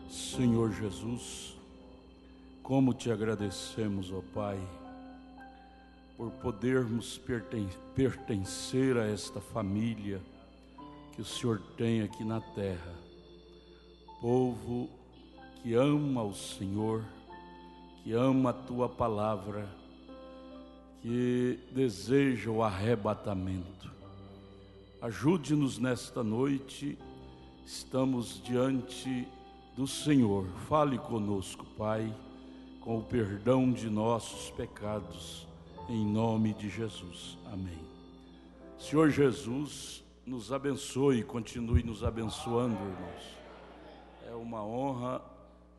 Senhor Jesus, como te agradecemos, ó Pai, por podermos pertencer a esta família que o Senhor tem aqui na terra. Povo que ama o Senhor, que ama a Tua palavra, que deseja o arrebatamento. Ajude-nos nesta noite, estamos diante do Senhor. Fale conosco, Pai, com o perdão de nossos pecados, em nome de Jesus. Amém. Senhor Jesus, nos abençoe e continue nos abençoando, irmãos. É uma honra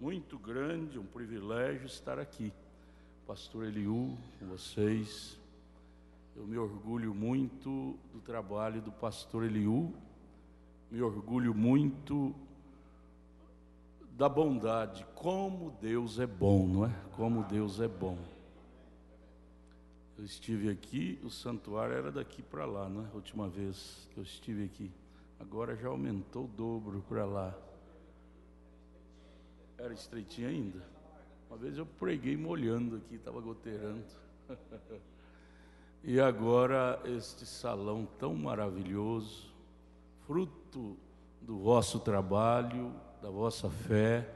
muito grande, um privilégio estar aqui. Pastor Eliú, com vocês. Eu me orgulho muito do trabalho do pastor Eliú, me orgulho muito da bondade. Como Deus é bom, não é? Como Deus é bom. Eu estive aqui, o santuário era daqui para lá, né? A última vez que eu estive aqui. Agora já aumentou o dobro para lá. Era estreitinho ainda? Uma vez eu preguei molhando aqui, estava goteirando. E agora este salão tão maravilhoso, fruto do vosso trabalho, da vossa fé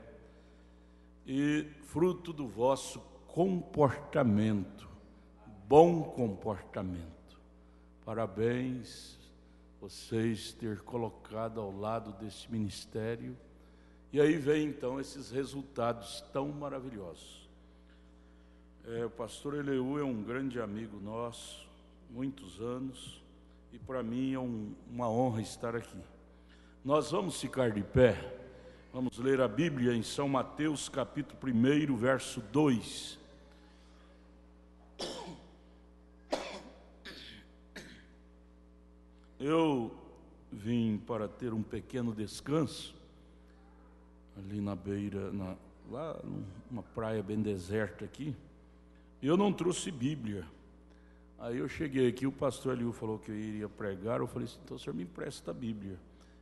e fruto do vosso comportamento, bom comportamento. Parabéns, vocês ter colocado ao lado desse ministério. E aí vem então esses resultados tão maravilhosos. O pastor Eliú é um grande amigo nosso, muitos anos, e para mim é uma honra estar aqui. Nós vamos ficar de pé, vamos ler a Bíblia em São Mateus, capítulo 1, verso 2. Eu vim para ter um pequeno descanso, ali na beira, lá numa praia bem deserta aqui. Eu não trouxe Bíblia. Aí eu cheguei aqui, o pastor Eliú falou que eu iria pregar. Eu falei assim, então o senhor me empresta a Bíblia.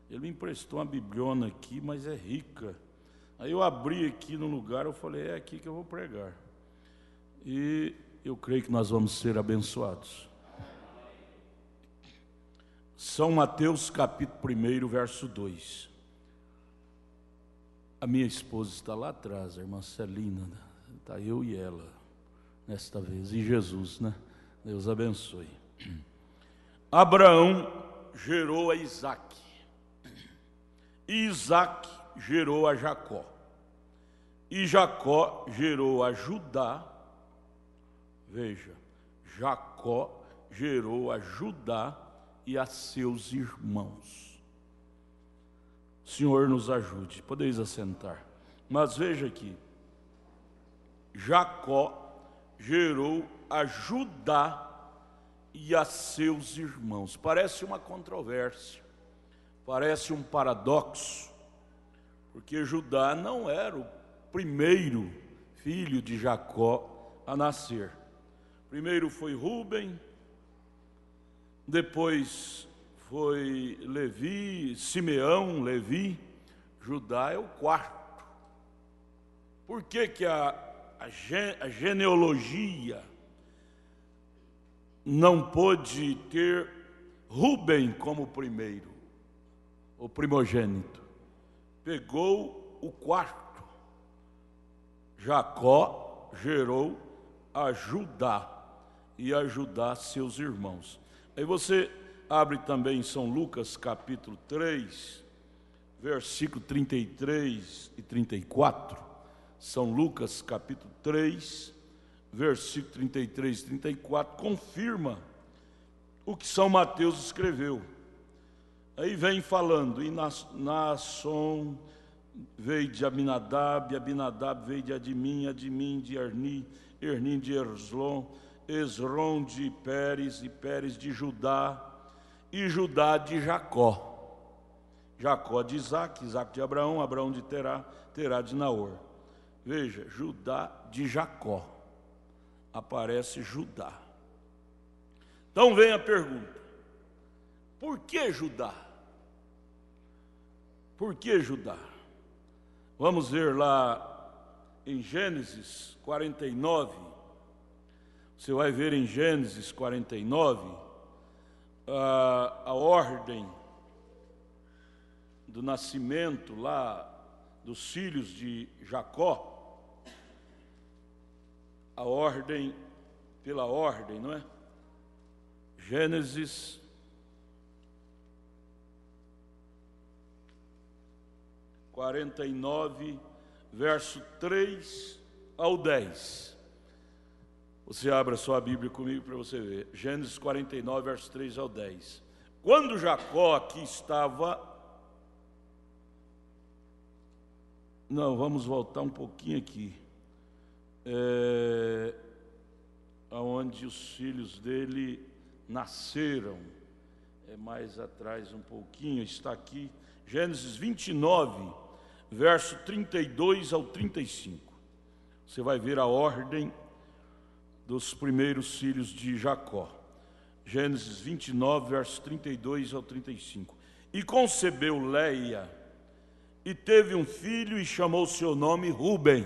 Ele me emprestou uma bibliona aqui, mas é rica. Aí eu abri aqui no lugar, eu falei, é aqui que eu vou pregar. E eu creio que nós vamos ser abençoados. São Mateus, capítulo 1, verso 2. A minha esposa está lá atrás, a irmã Celina, está eu e ela. Nesta vez, e Jesus, né? Deus abençoe. Abraão gerou a Isaque, e Isaque gerou a Jacó, e Jacó gerou a Judá. Veja, Jacó gerou a Judá e a seus irmãos. O Senhor nos ajude, podeis assentar. Mas veja aqui, Jacó gerou a Judá e a seus irmãos. Parece uma controvérsia, parece um paradoxo, porque Judá não era o primeiro filho de Jacó a nascer. Primeiro foi Rúben, depois foi Levi, Simeão, Levi. Judá é o quarto. Por que a genealogia não pôde ter Rúben como primeiro, o primogênito? Pegou o quarto. Jacó gerou a Judá e a Judá seus irmãos. Aí você abre também em São Lucas capítulo 3, versículo 33 e 34. São Lucas capítulo 3, versículo 33 e 34, confirma o que São Mateus escreveu. Aí vem falando, e Naasson veio de Aminadab, Abinadab veio de Adimim, Adimim de Erni, Erni de Esrom, Esrom de Pérez, e Pérez de Judá, e Judá de Jacó. Jacó de Isaque, Isaque de Abraão, Abraão de Terá, Terá de Naor. Veja, Judá de Jacó. Aparece Judá. Então vem a pergunta: por que Judá? Por que Judá? Vamos ver lá em Gênesis 49. Você vai ver em Gênesis 49 a ordem do nascimento lá dos filhos de Jacó. A ordem, pela ordem, não é? Gênesis 49, verso 3 ao 10. Você abre a sua Bíblia comigo para você ver. Gênesis 49, verso 3 ao 10. Quando Jacó aqui estava... Não, vamos voltar um pouquinho aqui. Aonde os filhos dele nasceram. É mais atrás um pouquinho, está aqui. Gênesis 29, verso 32 ao 35. Você vai ver a ordem dos primeiros filhos de Jacó. Gênesis 29, verso 32 ao 35. E concebeu Leia, e teve um filho, e chamou seu nome Ruben.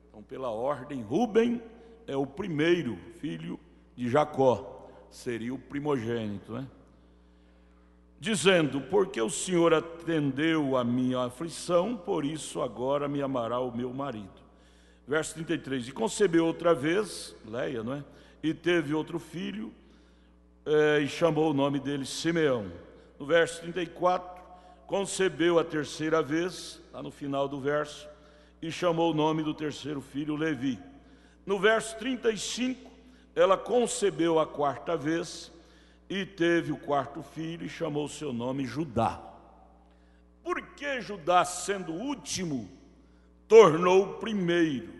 Então, pela ordem, Ruben é o primeiro filho de Jacó, seria o primogênito, né? Dizendo: porque o Senhor atendeu a minha aflição, por isso agora me amará o meu marido. Verso 33, e concebeu outra vez, Leia, não é? E teve outro filho, e chamou o nome dele Simeão. No verso 34, concebeu a terceira vez, lá no final do verso, e chamou o nome do terceiro filho Levi. No verso 35, ela concebeu a quarta vez, e teve o quarto filho, e chamou seu nome Judá. Por que Judá, sendo o último, tornou o primeiro?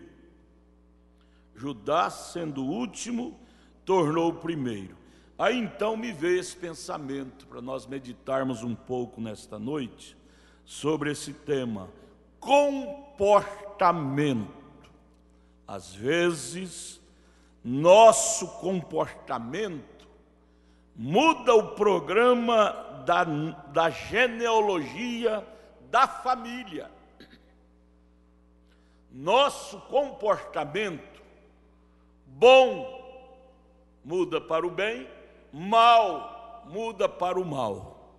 Judá, sendo o último, tornou o primeiro. Aí então me veio esse pensamento, para nós meditarmos um pouco nesta noite, sobre esse tema, comportamento. Às vezes, nosso comportamento muda o programa da genealogia da família. Nosso comportamento bom muda para o bem, mal muda para o mal.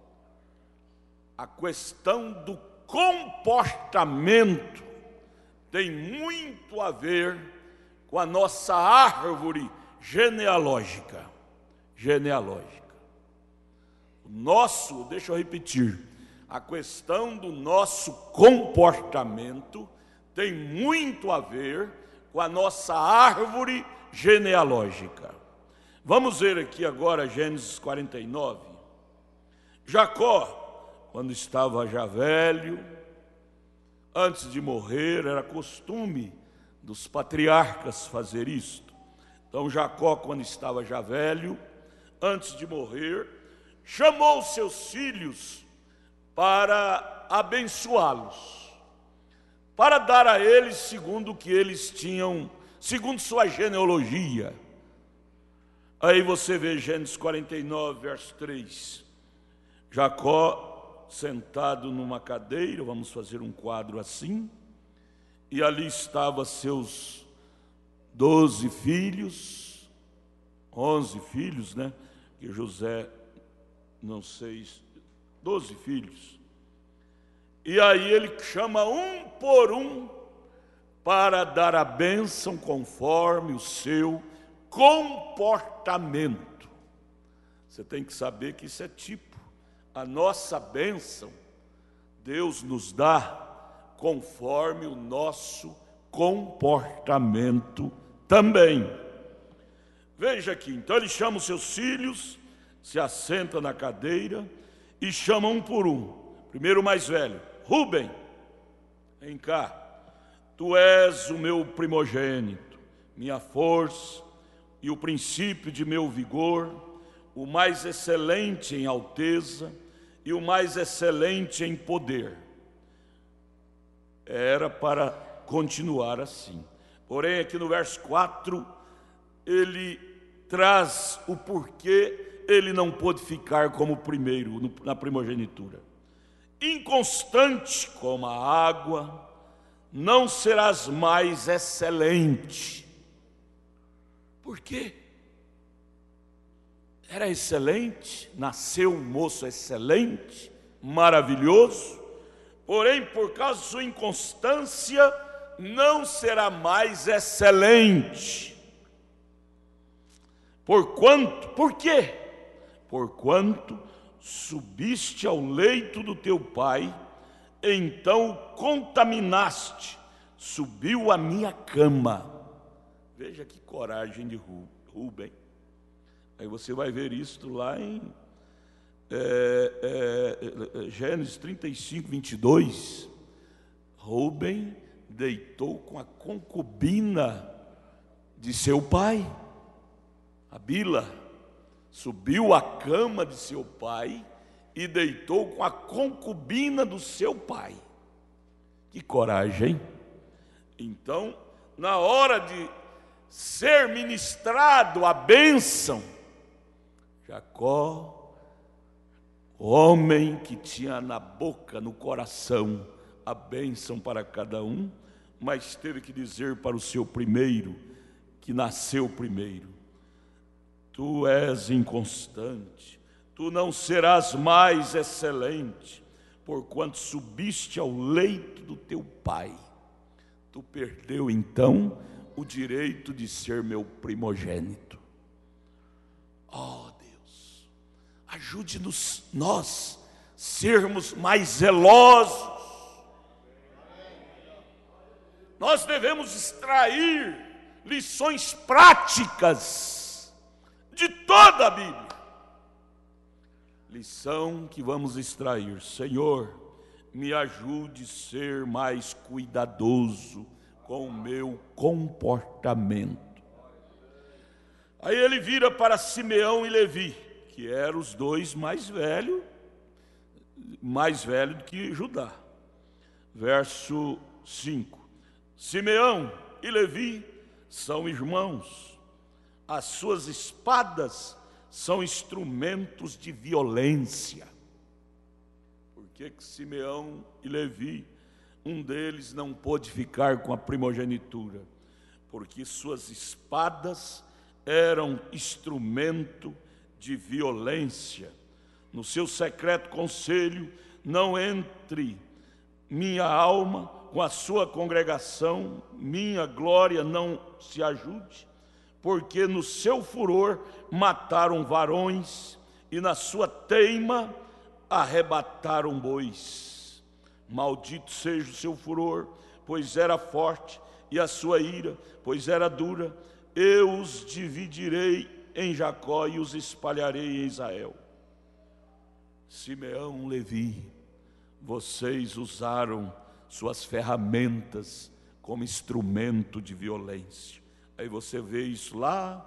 A questão do comportamento tem muito a ver com a nossa árvore genealógica. Deixa eu repetir, a questão do nosso comportamento tem muito a ver com a nossa árvore genealógica. Vamos ver aqui agora Gênesis 49. Jacó, quando estava já velho, antes de morrer, era costume dos patriarcas fazer isto. Então Jacó, quando estava já velho, antes de morrer, chamou seus filhos para abençoá-los, para dar a eles segundo o que eles tinham, segundo sua genealogia. Aí você vê Gênesis 49, verso 3. Jacó sentado numa cadeira, vamos fazer um quadro assim, e ali estavam seus 12 filhos, 11 filhos, né? Que José, não sei, 12 filhos. E aí ele chama um por um para dar a bênção conforme o seu comportamento. Você tem que saber que isso é tipo. A nossa bênção, Deus nos dá conforme o nosso comportamento também. Veja aqui, então ele chama os seus filhos, se assenta na cadeira e chama um por um. Primeiro o mais velho, Ruben, vem cá, tu és o meu primogênito, minha força e o princípio de meu vigor, o mais excelente em alteza e o mais excelente em poder. Era para continuar assim. Porém, aqui no verso 4, ele traz o porquê ele não pôde ficar como primeiro na primogenitura. Inconstante como a água, não serás mais excelente. Por quê? Era excelente, nasceu um moço excelente, maravilhoso, porém, por causa de sua inconstância, não será mais excelente. Por quê? Porquanto subiste ao leito do teu pai, então o contaminaste, subiu à minha cama. Veja que coragem de Rubem. Aí você vai ver isso lá em Gênesis 35, 22. Rubem deitou com a concubina de seu pai, a Bila, subiu à cama de seu pai e deitou com a concubina do seu pai. Que coragem, hein? Então, na hora de ser ministrado a bênção, Jacó, homem que tinha na boca, no coração, a bênção para cada um, mas teve que dizer para o seu primeiro, que nasceu primeiro: tu és inconstante, tu não serás mais excelente, porquanto subiste ao leito do teu pai. Tu perdeu então o direito de ser meu primogênito. Oh Deus, ajude-nos nós sermos mais zelosos. Nós devemos extrair lições práticas de toda a Bíblia. Lição que vamos extrair: Senhor, me ajude a ser mais cuidadoso com o meu comportamento. Aí ele vira para Simeão e Levi, que eram os dois mais velho do que Judá. Verso 5. Simeão e Levi são irmãos, as suas espadas são instrumentos de violência. Por que Simeão e Levi, um deles não pôde ficar com a primogenitura? Porque suas espadas eram instrumento de violência. No seu secreto conselho, não entre minha alma com a sua congregação, minha glória não se ajude, porque no seu furor mataram varões e na sua teima arrebataram bois. Maldito seja o seu furor, pois era forte, e a sua ira, pois era dura. Eu os dividirei em Jacó e os espalharei em Israel. Simeão, Levi, vocês usaram suas ferramentas como instrumento de violência. Aí você vê isso lá,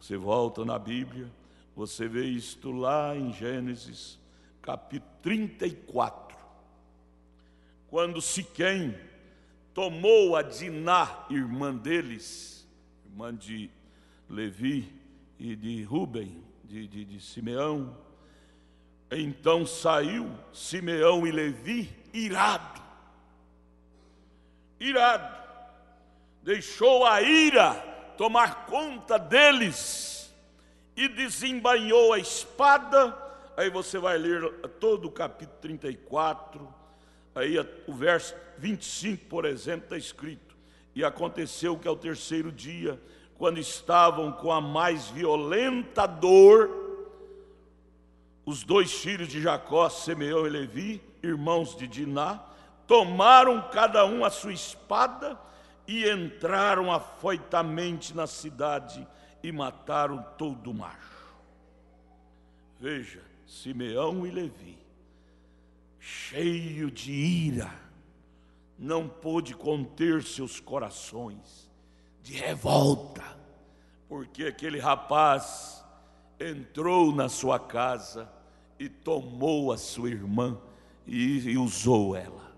você volta na Bíblia, você vê isto lá em Gênesis, capítulo 34. Quando Siquém tomou a Diná, irmã deles, irmã de Levi e de Rubem, de Simeão, então saiu Simeão e Levi irado, deixou a ira tomar conta deles e desembainhou a espada. Aí você vai ler todo o capítulo 34, aí o verso 25, por exemplo, está escrito: e aconteceu que ao terceiro dia, quando estavam com a mais violenta dor, os dois filhos de Jacó, Simeão e Levi, irmãos de Diná, tomaram cada um a sua espada e entraram afoitamente na cidade e mataram todo o macho. Veja, Simeão e Levi, cheio de ira, não pôde conter seus corações de revolta, porque aquele rapaz entrou na sua casa e tomou a sua irmã e usou ela.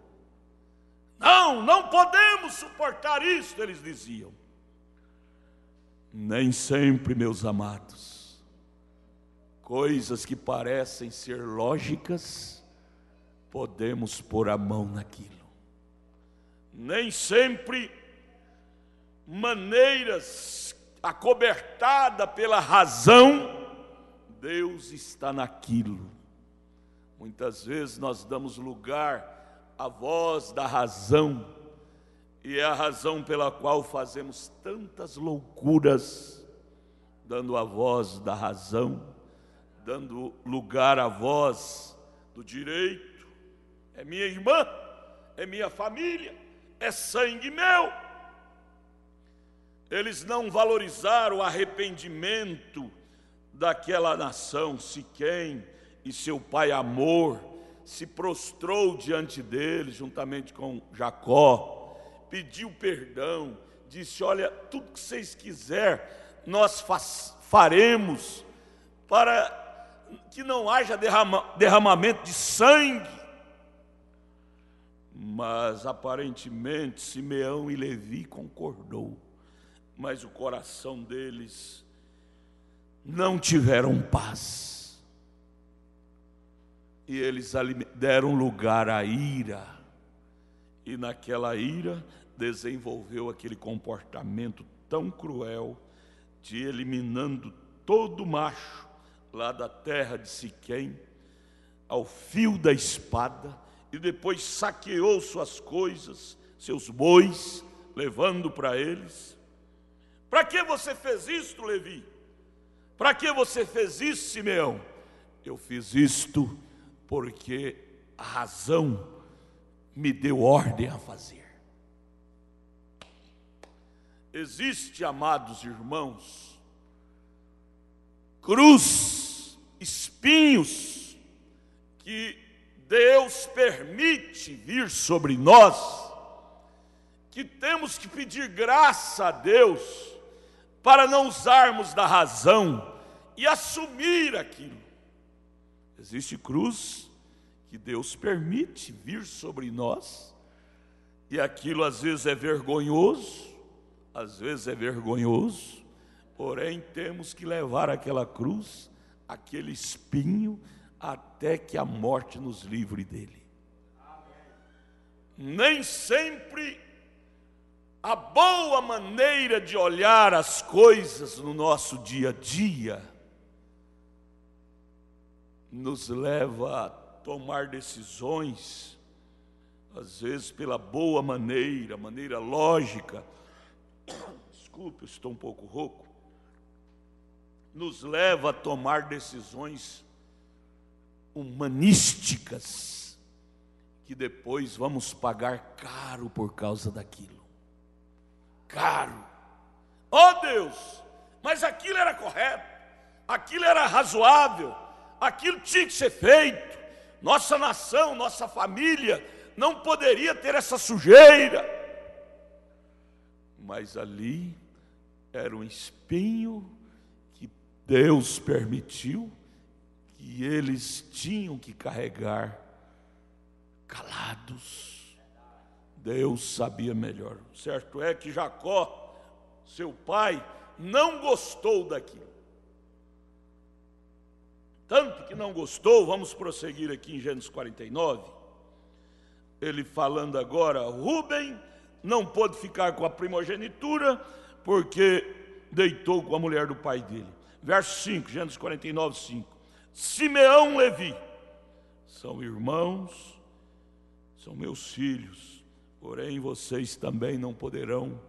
Não podemos suportar isso, eles diziam. Nem sempre, meus amados, coisas que parecem ser lógicas, podemos pôr a mão naquilo. Nem sempre maneiras acobertada pela razão, Deus está naquilo. Muitas vezes nós damos lugar à voz da razão, e é a razão pela qual fazemos tantas loucuras, dando a voz da razão, dando lugar à voz do direito. É minha irmã, é minha família, é sangue meu. Eles não valorizaram o arrependimento daquela nação. Siquém e seu pai Amor se prostrou diante deles, juntamente com Jacó, pediu perdão, disse: olha, tudo que vocês quiserem, nós faremos, para que não haja derramamento de sangue. Mas aparentemente Simeão e Levi concordou, mas o coração deles não tiveram paz, e eles deram lugar à ira, e naquela ira desenvolveu aquele comportamento tão cruel, de eliminando todo macho lá da terra de Siquém, ao fio da espada, e depois saqueou suas coisas, seus bois, levando para eles. Para que você fez isto, Levi? Para que você fez isso, Simeão? Eu fiz isto porque a razão me deu ordem a fazer. Existe, amados irmãos, cruz, espinhos, que Deus permite vir sobre nós, que temos que pedir graça a Deus, para não usarmos da razão e assumir aquilo. Existe cruz que Deus permite vir sobre nós, e aquilo às vezes é vergonhoso, porém temos que levar aquela cruz, aquele espinho, até que a morte nos livre dele. Nem sempre a boa maneira de olhar as coisas no nosso dia a dia nos leva a tomar decisões, às vezes pela boa maneira lógica. Desculpe, eu estou um pouco rouco. Nos leva a tomar decisões humanísticas, que depois vamos pagar caro por causa daquilo. Caro. Oh Deus, mas aquilo era correto, aquilo era razoável, aquilo tinha que ser feito. Nossa nação, nossa família não poderia ter essa sujeira. Mas ali era um espinho que Deus permitiu, que eles tinham que carregar calados. Deus sabia melhor. Certo é que Jacó, seu pai, não gostou daquilo. Tanto que não gostou, vamos prosseguir aqui em Gênesis 49. Ele falando agora: Rúben não pôde ficar com a primogenitura, porque deitou com a mulher do pai dele. Verso 5, Gênesis 49, 5. Simeão, Levi, são irmãos, são meus filhos, porém vocês também não poderão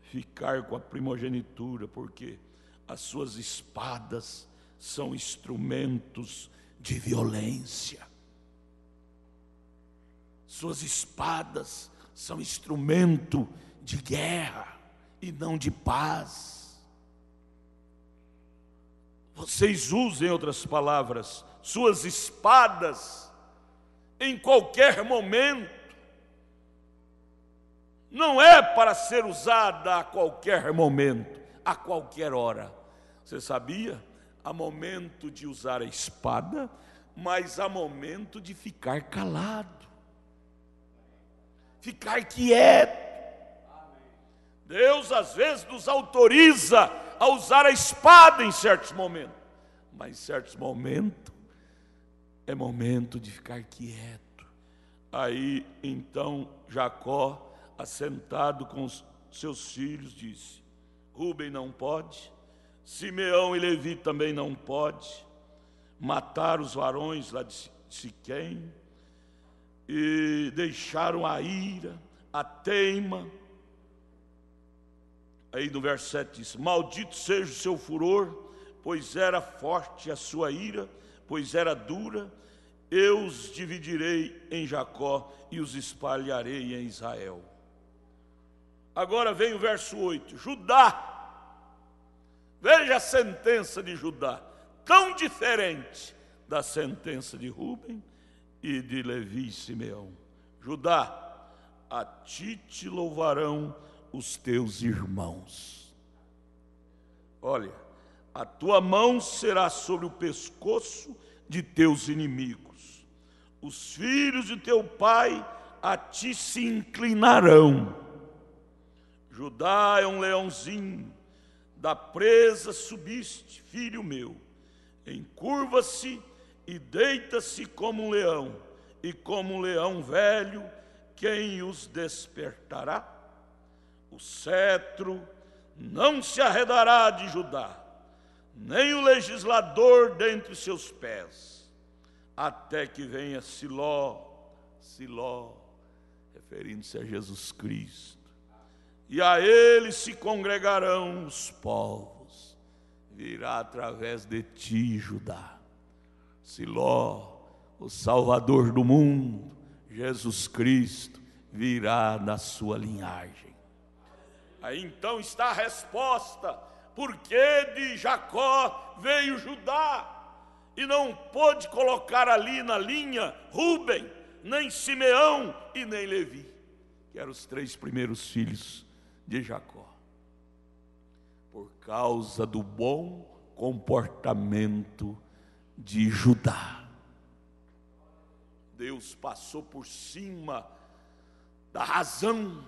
ficar com a primogenitura, porque as suas espadas são instrumentos de violência. Suas espadas são instrumento de guerra e não de paz. Vocês usem, em outras palavras, suas espadas em qualquer momento. Não é para ser usada a qualquer momento, a qualquer hora. Você sabia? Há momento de usar a espada, mas há momento de ficar calado, ficar quieto. Deus às vezes nos autoriza a usar a espada em certos momentos, mas em certos momentos é momento de ficar quieto. Aí então Jacó assentado com os seus filhos, disse: Rúben não pode, Simeão e Levi também não pode matar os varões lá de Siquém, e deixaram a ira, a teima. Aí no verso 7 diz: maldito seja o seu furor, pois era forte a sua ira, pois era dura. Eu os dividirei em Jacó e os espalharei em Israel. Agora vem o verso 8, Judá. Veja a sentença de Judá, tão diferente da sentença de Rúben e de Levi e Simeão. Judá, a ti te louvarão os teus irmãos. Olha, a tua mão será sobre o pescoço de teus inimigos. Os filhos de teu pai a ti se inclinarão. Judá é um leãozinho, da presa subiste, filho meu. Encurva-se e deita-se como um leão, e como um leão velho, quem os despertará? O cetro não se arredará de Judá, nem o legislador dentre seus pés, até que venha Siló, Siló, referindo-se a Jesus Cristo, e a ele se congregarão os povos. Virá através de ti, Judá. Siló, o Salvador do mundo, Jesus Cristo, virá na sua linhagem. Aí então está a resposta: por que de Jacó veio Judá? E não pôde colocar ali na linha Rúben, nem Simeão e nem Levi, que eram os 3 primeiros filhos de Jacó. Por causa do bom comportamento de Judá. Deus passou por cima da razão.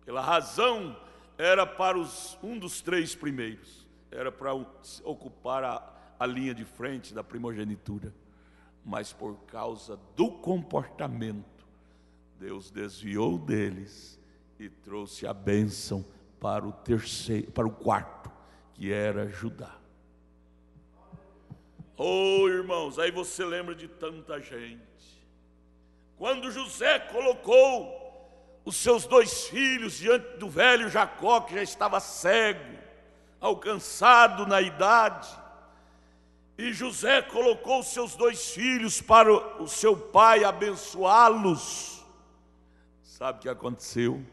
Pela razão era para um dos 3 primeiros, era para ocupar a linha de frente da primogenitura. Mas por causa do comportamento, Deus desviou deles e trouxe a bênção para o quarto, que era Judá. Oh, irmãos, aí você lembra de tanta gente. Quando José colocou os seus 2 filhos diante do velho Jacó, que já estava cego, alcançado na idade, e José colocou os seus 2 filhos para o seu pai abençoá-los. Sabe o que aconteceu?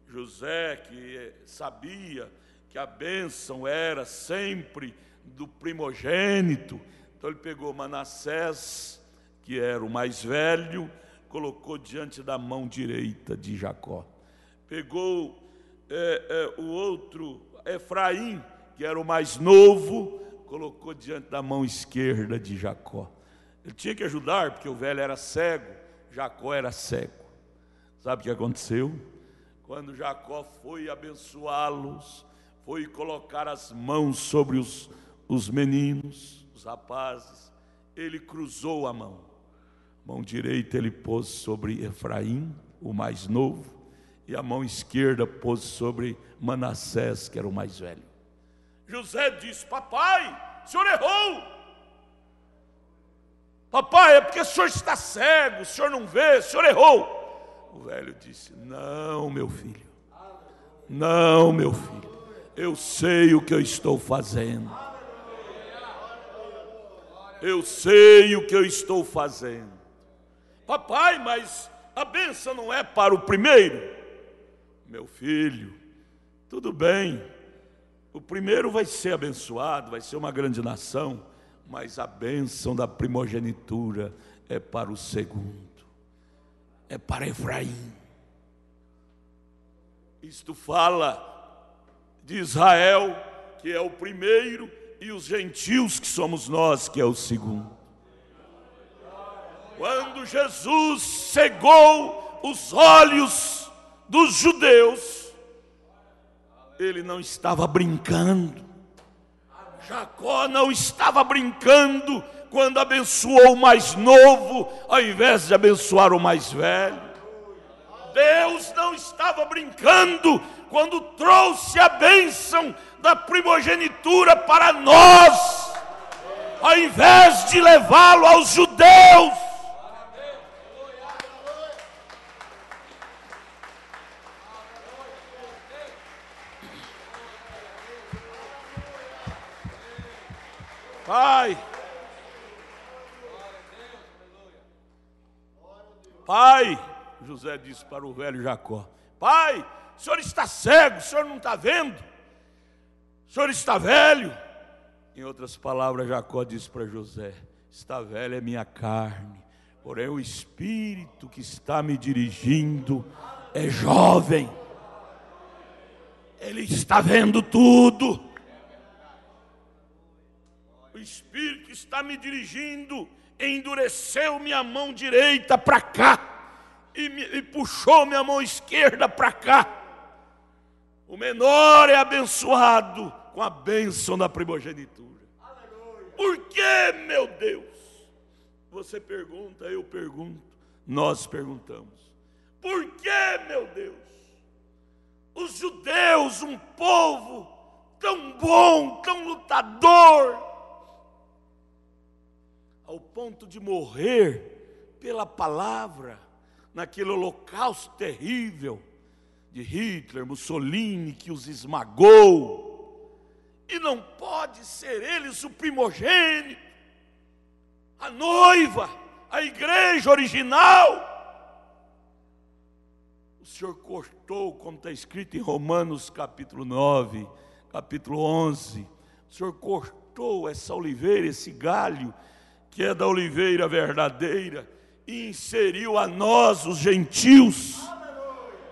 José, que sabia que a bênção era sempre do primogênito, então ele pegou Manassés, que era o mais velho, colocou diante da mão direita de Jacó. Pegou o outro, Efraim, que era o mais novo, colocou diante da mão esquerda de Jacó. Ele tinha que ajudar, porque o velho era cego, Jacó era cego. Sabe o que aconteceu? Quando Jacó foi abençoá-los, foi colocar as mãos sobre os meninos, os rapazes, ele cruzou a mão. Mão direita ele pôs sobre Efraim, o mais novo, e a mão esquerda pôs sobre Manassés, que era o mais velho. José disse: papai, o senhor errou. Papai, é porque o senhor está cego, o senhor não vê, o senhor errou. O velho disse: não, meu filho, não, meu filho, eu sei o que eu estou fazendo. Eu sei o que eu estou fazendo. Papai, mas a bênção não é para o primeiro? Meu filho, tudo bem, o primeiro vai ser abençoado, vai ser uma grande nação, mas a bênção da primogenitura é para o segundo. É para Efraim. Isto fala de Israel, que é o primeiro, e os gentios, que somos nós, que é o segundo. Quando Jesus cegou os olhos dos judeus, ele não estava brincando. Jacó não estava brincando quando abençoou o mais novo, ao invés de abençoar o mais velho. Deus Deus não estava brincando quando trouxe a bênção da primogenitura para nós, ao invés de levá-lo aos judeus. Pai, José disse para o velho Jacó: pai, o senhor está cego, o senhor não está vendo? O senhor está velho? Em outras palavras, Jacó disse para José: está velho é minha carne, porém o espírito que está me dirigindo é jovem. Ele está vendo tudo. O espírito que está me dirigindo endureceu minha mão direita para cá e puxou minha mão esquerda para cá. O menor é abençoado com a bênção da primogenitura. Por que, meu Deus? Você pergunta, eu pergunto, nós perguntamos. Por que, meu Deus? Os judeus, um povo tão bom, tão lutador, ao ponto de morrer pela palavra, naquele holocausto terrível de Hitler, Mussolini, que os esmagou, e não pode ser eles o primogênito, a noiva, a igreja original. O Senhor cortou, como está escrito em Romanos capítulo 9, capítulo 11, o Senhor cortou essa oliveira, esse galho, que é da oliveira verdadeira, e inseriu a nós, os gentios,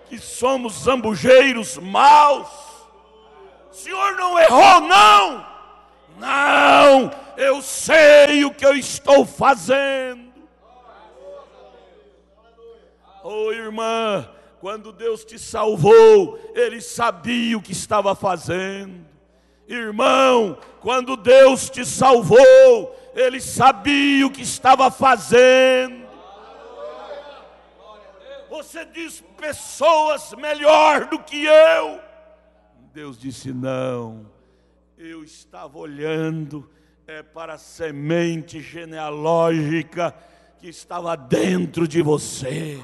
que somos zambujeiros maus. O Senhor não errou, não. Não, eu sei o que eu estou fazendo. Oh, irmã, quando Deus te salvou, Ele sabia o que estava fazendo. Irmão, quando Deus te salvou, Ele sabia o que estava fazendo. Você diz pessoas melhor do que eu. Deus disse: não, eu estava olhando para a semente genealógica que estava dentro de você.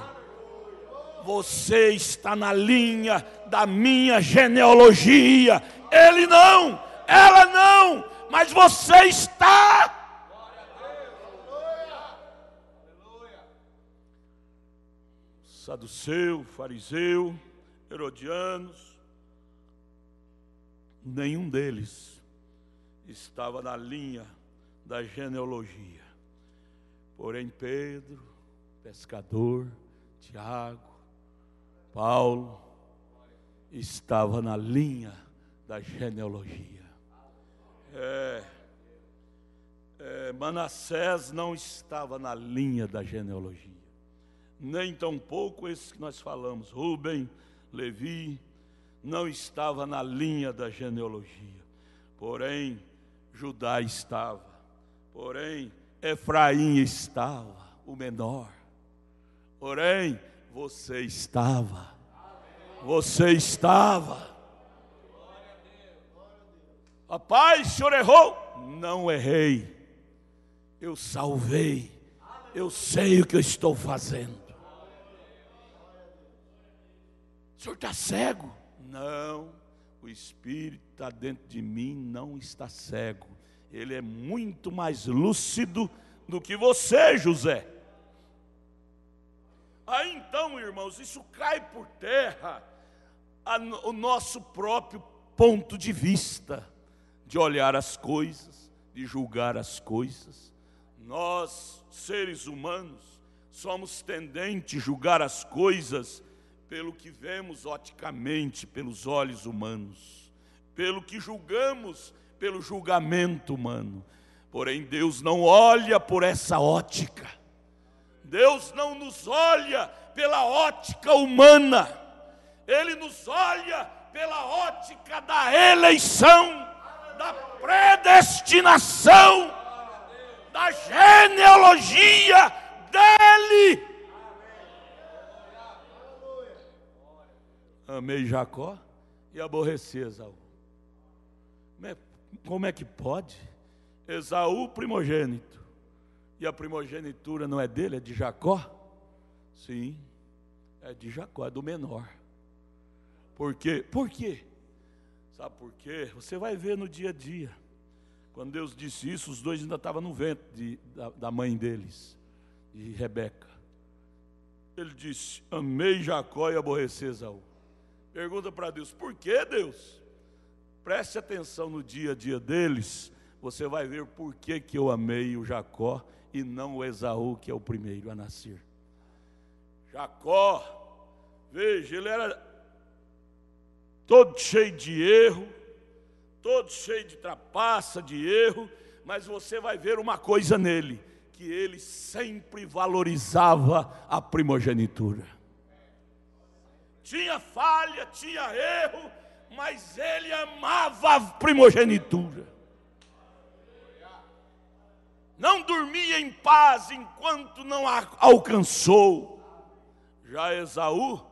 Você está na linha da minha genealogia. Ele não, ela não, mas você está. Saduceu, fariseu, herodianos, nenhum deles estava na linha da genealogia. Porém Pedro, pescador, Tiago, Paulo, estava na linha da genealogia. Manassés não estava na linha da genealogia, nem tampouco esses que nós falamos, Rubem, Levi, não estava na linha da genealogia. Porém Judá estava, porém Efraim estava, o menor. Porém você estava, você estava. Papai, o senhor errou? Não errei, eu salvei, eu sei o que eu estou fazendo. O senhor está cego? Não, o Espírito está dentro de mim, não está cego. Ele é muito mais lúcido do que você, José. Aí então, irmãos, isso cai por terra o nosso próprio ponto de vista, de olhar as coisas, de julgar as coisas. Nós, seres humanos, somos tendentes a julgar as coisas pelo que vemos oticamente, pelos olhos humanos, pelo que julgamos, pelo julgamento humano. Porém Deus não olha por essa ótica. Deus não nos olha pela ótica humana. Ele nos olha pela ótica da eleição, da predestinação, da genealogia dele. amei Jacó e aborreci Esaú. Como é que pode? Esaú primogênito, e a primogenitura não é dele, é de Jacó? Sim, é de Jacó, é do menor. Por quê? Por quê? Sabe por quê? Você vai ver no dia a dia. Quando Deus disse isso, os dois ainda estavam no ventre da mãe deles, de Rebeca. Ele disse: amei Jacó e aborreci Esaú. Pergunta para Deus: por que, Deus? Preste atenção no dia a dia deles, você vai ver por que eu amei o Jacó e não o Esaú, que é o primeiro a nascer. Jacó, veja, ele era todo cheio de erro, todo cheio de trapaça, de erro, mas você vai ver uma coisa nele, que ele sempre valorizava a primogenitura. Tinha falha, tinha erro, mas ele amava a primogenitura. Não dormia em paz enquanto não a alcançou. Já Esaú,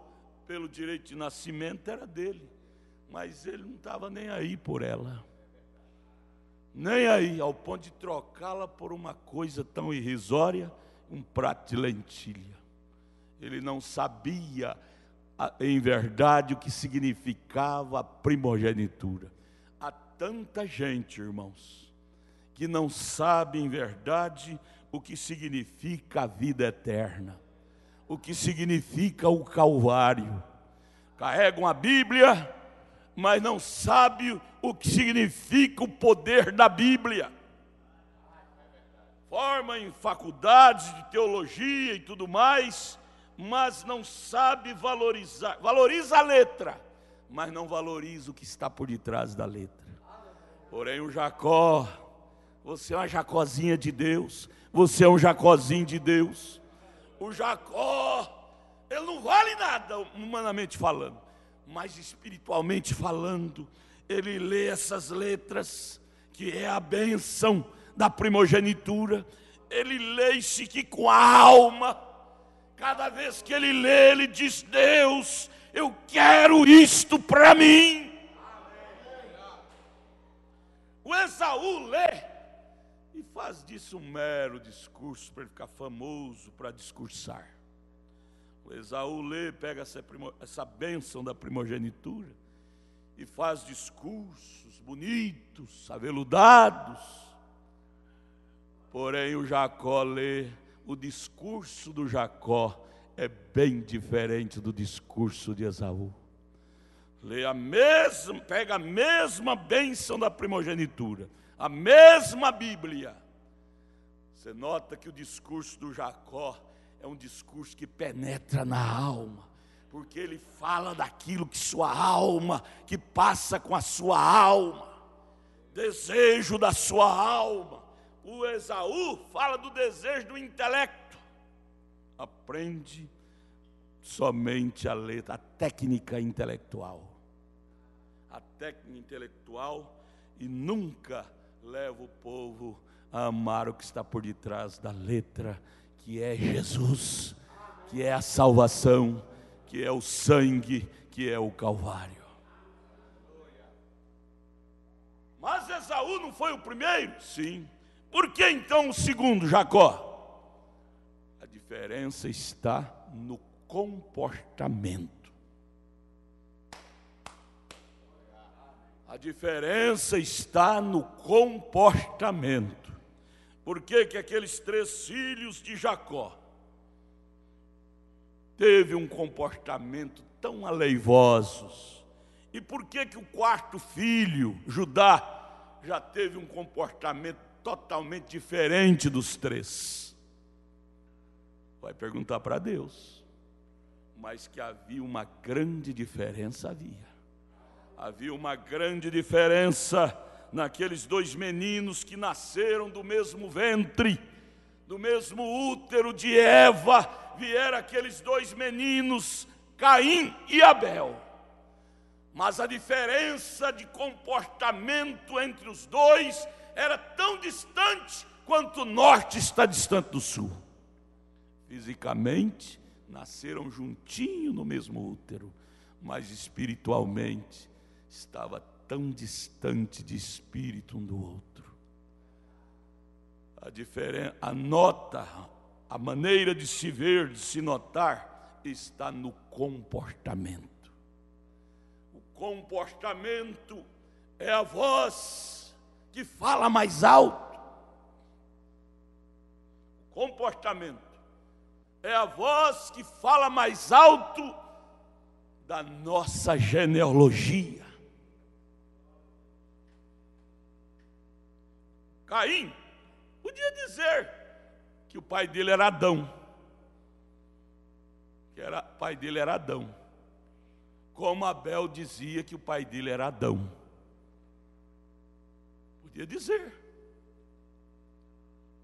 pelo direito de nascimento, era dele, mas ele não estava nem aí por ela. Nem aí, ao ponto de trocá-la por uma coisa tão irrisória, um prato de lentilha. Ele não sabia, em verdade, o que significava a primogenitura. Há tanta gente, irmãos, que não sabe em verdade o que significa a vida eterna, o que significa o Calvário. Carregam a Bíblia, mas não sabe o que significa o poder da Bíblia. Forma em faculdades de teologia e tudo mais, mas não sabe valorizar. Valoriza a letra, mas não valoriza o que está por detrás da letra. Porém o Jacó, você é uma Jacózinha de Deus, você é um Jacózinho de Deus. O Jacó, ele não vale nada humanamente falando, mas espiritualmente falando, ele lê essas letras, que é a bênção da primogenitura. Ele lê isso que com a alma, cada vez que ele lê, ele diz: Deus, eu quero isto para mim. O Esaú lê e faz disso um mero discurso para ele ficar famoso, para discursar. O Esaú lê, pega essa bênção da primogenitura e faz discursos bonitos, aveludados. Porém o Jacó lê, o discurso do Jacó é bem diferente do discurso de Esaú. Pega a mesma bênção da primogenitura, a mesma Bíblia. Você nota que o discurso do Jacó é um discurso que penetra na alma, porque ele fala daquilo que sua alma, que passa com a sua alma, desejo da sua alma. O Esaú fala do desejo do intelecto. Aprende somente a letra, a técnica intelectual. A técnica intelectual, e nunca leva o povo a amar o que está por detrás da letra, que é Jesus, que é a salvação, que é o sangue, que é o Calvário. Mas Esaú não foi o primeiro? Sim. Por que então o segundo, Jacó? A diferença está no comportamento. A diferença está no comportamento. Por que que aqueles 3 filhos de Jacó teve um comportamento tão aleivosos? E por que que o 4º filho, Judá, já teve um comportamento totalmente diferente dos 3? Vai perguntar para Deus. Mas que havia uma grande diferença, havia uma grande diferença naqueles 2 meninos que nasceram do mesmo ventre, do mesmo útero de Eva. Vieram aqueles 2 meninos, Caim e Abel. Mas a diferença de comportamento entre os 2 era tão distante quanto o norte está distante do sul. Fisicamente, nasceram juntinho no mesmo útero, mas espiritualmente estava tão distante de espírito um do outro. A diferença, a maneira de se ver, de se notar, está no comportamento. O comportamento é a voz que fala mais alto. O comportamento é a voz que fala mais alto da nossa genealogia. Caim podia dizer que o pai dele era Adão, o pai dele era Adão, como Abel dizia que o pai dele era Adão. Podia dizer,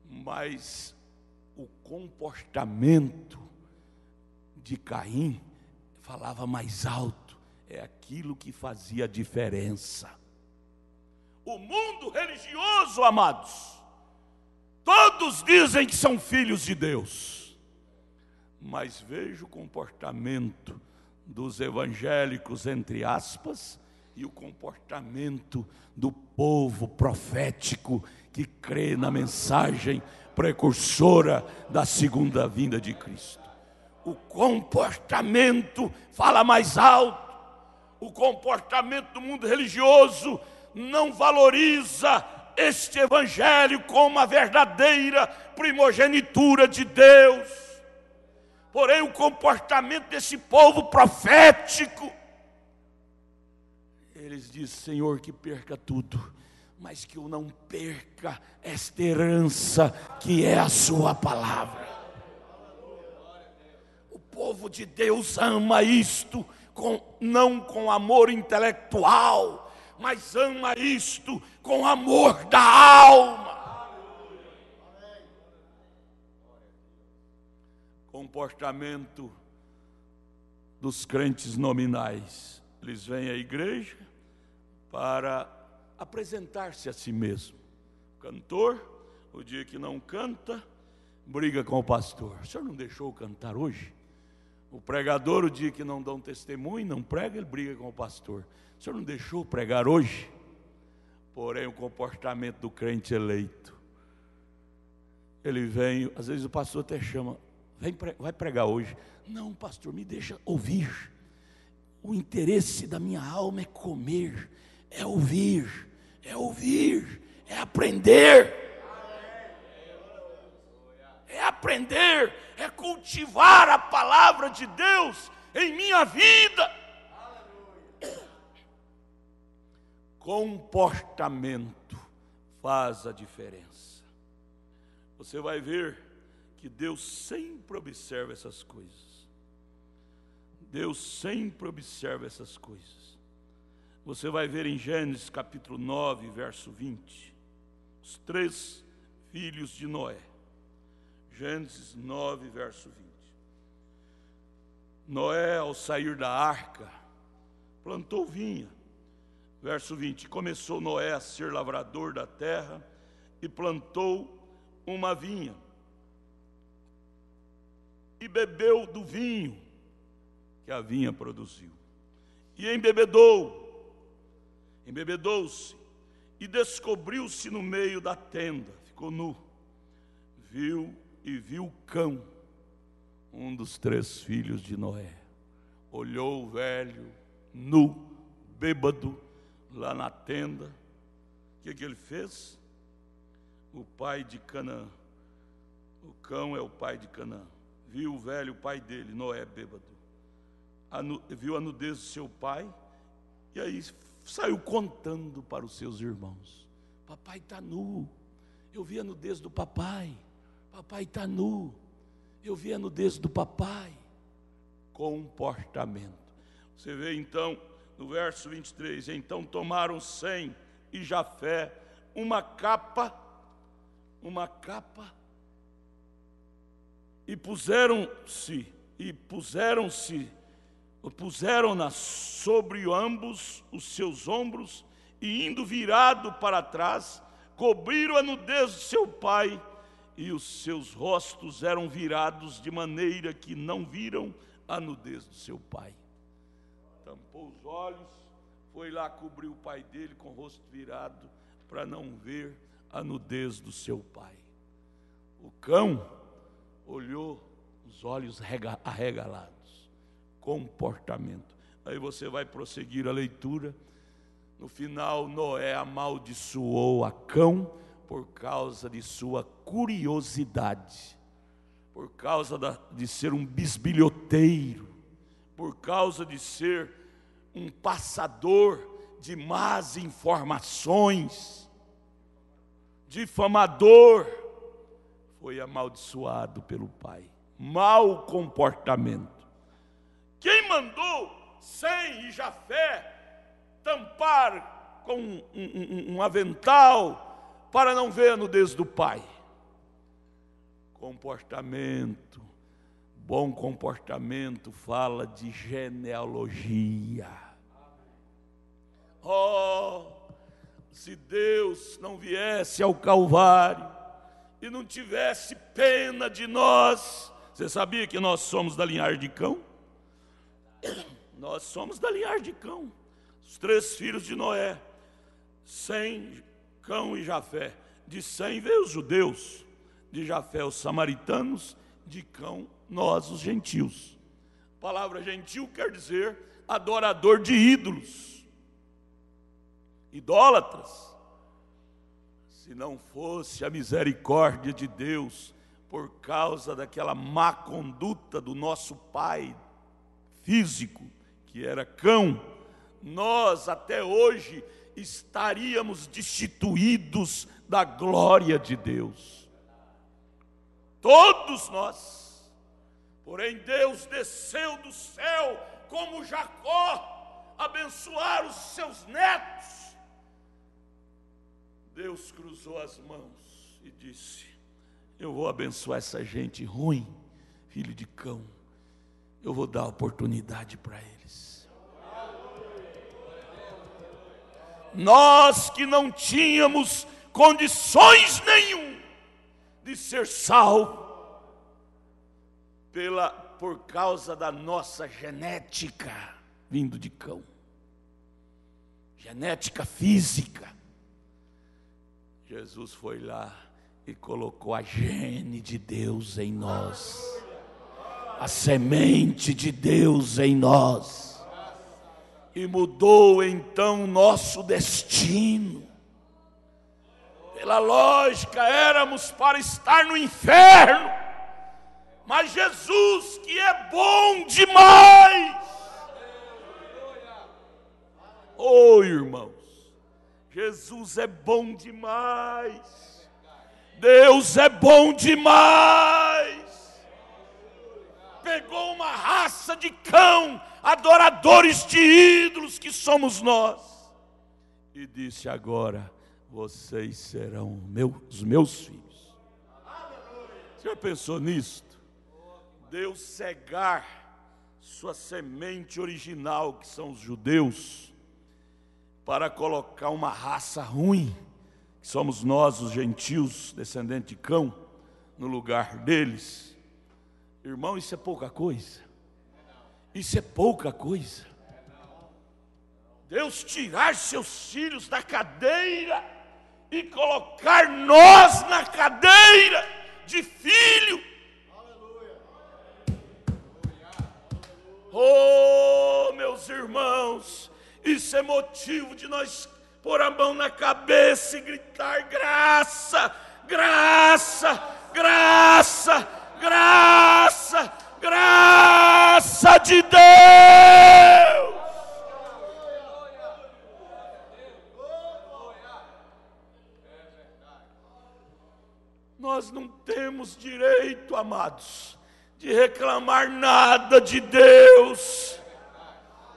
mas o comportamento de Caim falava mais alto, é aquilo que fazia a diferença. O mundo religioso, amados, todos dizem que são filhos de Deus, mas veja o comportamento dos evangélicos, entre aspas, e o comportamento do povo profético que crê na mensagem precursora da segunda vinda de Cristo. O comportamento fala mais alto. O comportamento do mundo religioso não valoriza este evangelho como a verdadeira primogenitura de Deus. Porém, o comportamento desse povo profético, eles dizem: Senhor, que perca tudo, mas que eu não perca esta herança que é a sua palavra. O povo de Deus ama isto, não com amor intelectual, mas ama isto com amor da alma. Comportamento dos crentes nominais. Eles vêm à igreja para apresentar-se a si mesmo. O cantor, o dia que não canta, briga com o pastor. O senhor não deixou cantar hoje? O pregador, o dia que não dá um testemunho, não prega, ele briga com o pastor. O senhor não deixou pregar hoje? Porém, o comportamento do crente eleito, ele vem, às vezes o pastor até chama: vai pregar hoje. Não, pastor, me deixa ouvir. O interesse da minha alma é comer, é ouvir, é aprender. É aprender, é cultivar a palavra de Deus em minha vida. Comportamento faz a diferença. Você vai ver que Deus sempre observa essas coisas. Deus sempre observa essas coisas. Você vai ver em Gênesis capítulo 9, verso 20, os 3 filhos de Noé. Gênesis 9, verso 20. Noé, ao sair da arca, plantou vinha. Verso 20, começou Noé a ser lavrador da terra e plantou uma vinha. E bebeu do vinho que a vinha produziu. E embebedou-se e descobriu-se no meio da tenda, ficou nu. Viu o cão, um dos 3 filhos de Noé. Olhou o velho, nu, bêbado, lá na tenda. O que ele fez? O pai de Canaã, o cão é o pai de Canaã, viu o velho, o pai dele, Noé, bêbado, viu a nudez do seu pai, e aí saiu contando para os seus irmãos: papai está nu, eu vi a nudez do papai. Papai está nu, eu vi a nudez do papai. Comportamento. Você vê então no verso 23: então tomaram Sem e Jafé uma capa e puseram-na sobre ambos os seus ombros, e indo virado para trás, cobriram a nudez de seu pai, e os seus rostos eram virados de maneira que não viram a nudez do seu pai. olhos, foi lá cobrir o pai dele com o rosto virado, para não ver a nudez do seu pai. O cão olhou, os olhos arregalados. Comportamento. Aí você vai prosseguir a leitura. No final, Noé amaldiçoou a cão por causa de sua curiosidade, por causa de ser um bisbilhoteiro, por causa de ser um passador de más informações, difamador. Foi amaldiçoado pelo pai. Mau comportamento. Quem mandou Sem e Jafé tampar com um avental para não ver a nudez do pai? Comportamento. Bom comportamento fala de genealogia. Oh, se Deus não viesse ao Calvário e não tivesse pena de nós. Você sabia que nós somos da linhagem de Cão? Nós somos da linhagem de Cão. Os 3 filhos de Noé, Sem, Cão e Jafé. De Sem veio os judeus, de Jafé os samaritanos, de Cão nós os gentios. A palavra gentil quer dizer adorador de ídolos, idólatras. Se não fosse a misericórdia de Deus, por causa daquela má conduta do nosso pai físico, que era Cão, nós até hoje estaríamos destituídos da glória de Deus. Todos nós. Porém Deus desceu do céu como Jacó, abençoar os seus netos. Deus cruzou as mãos e disse: eu vou abençoar essa gente ruim, filho de Cão. Eu vou dar oportunidade para eles. Nós que não tínhamos condições nenhum de ser salvo, por causa da nossa genética vindo de Cão, genética física, Jesus foi lá e colocou a gene de Deus em nós, a semente de Deus em nós, e mudou então nosso destino. Pela lógica, éramos para estar no inferno, mas Jesus, que é bom demais, oh irmãos, Jesus é bom demais, Deus é bom demais. Pegou uma raça de cão, adoradores de ídolos que somos nós, e disse: agora vocês serão os meus filhos. Você já pensou nisto? Deus cegar sua semente original, que são os judeus, para colocar uma raça ruim, que somos nós, os gentios, descendentes de Cão, no lugar deles. Irmão, isso é pouca coisa. Isso é pouca coisa. Deus tirar seus filhos da cadeira e colocar nós na cadeira de filho. Oh, meus irmãos, isso é motivo de nós pôr a mão na cabeça e gritar: graça, graça, graça, graça, graça de Deus. Nós não temos direito, amados, de reclamar nada de Deus,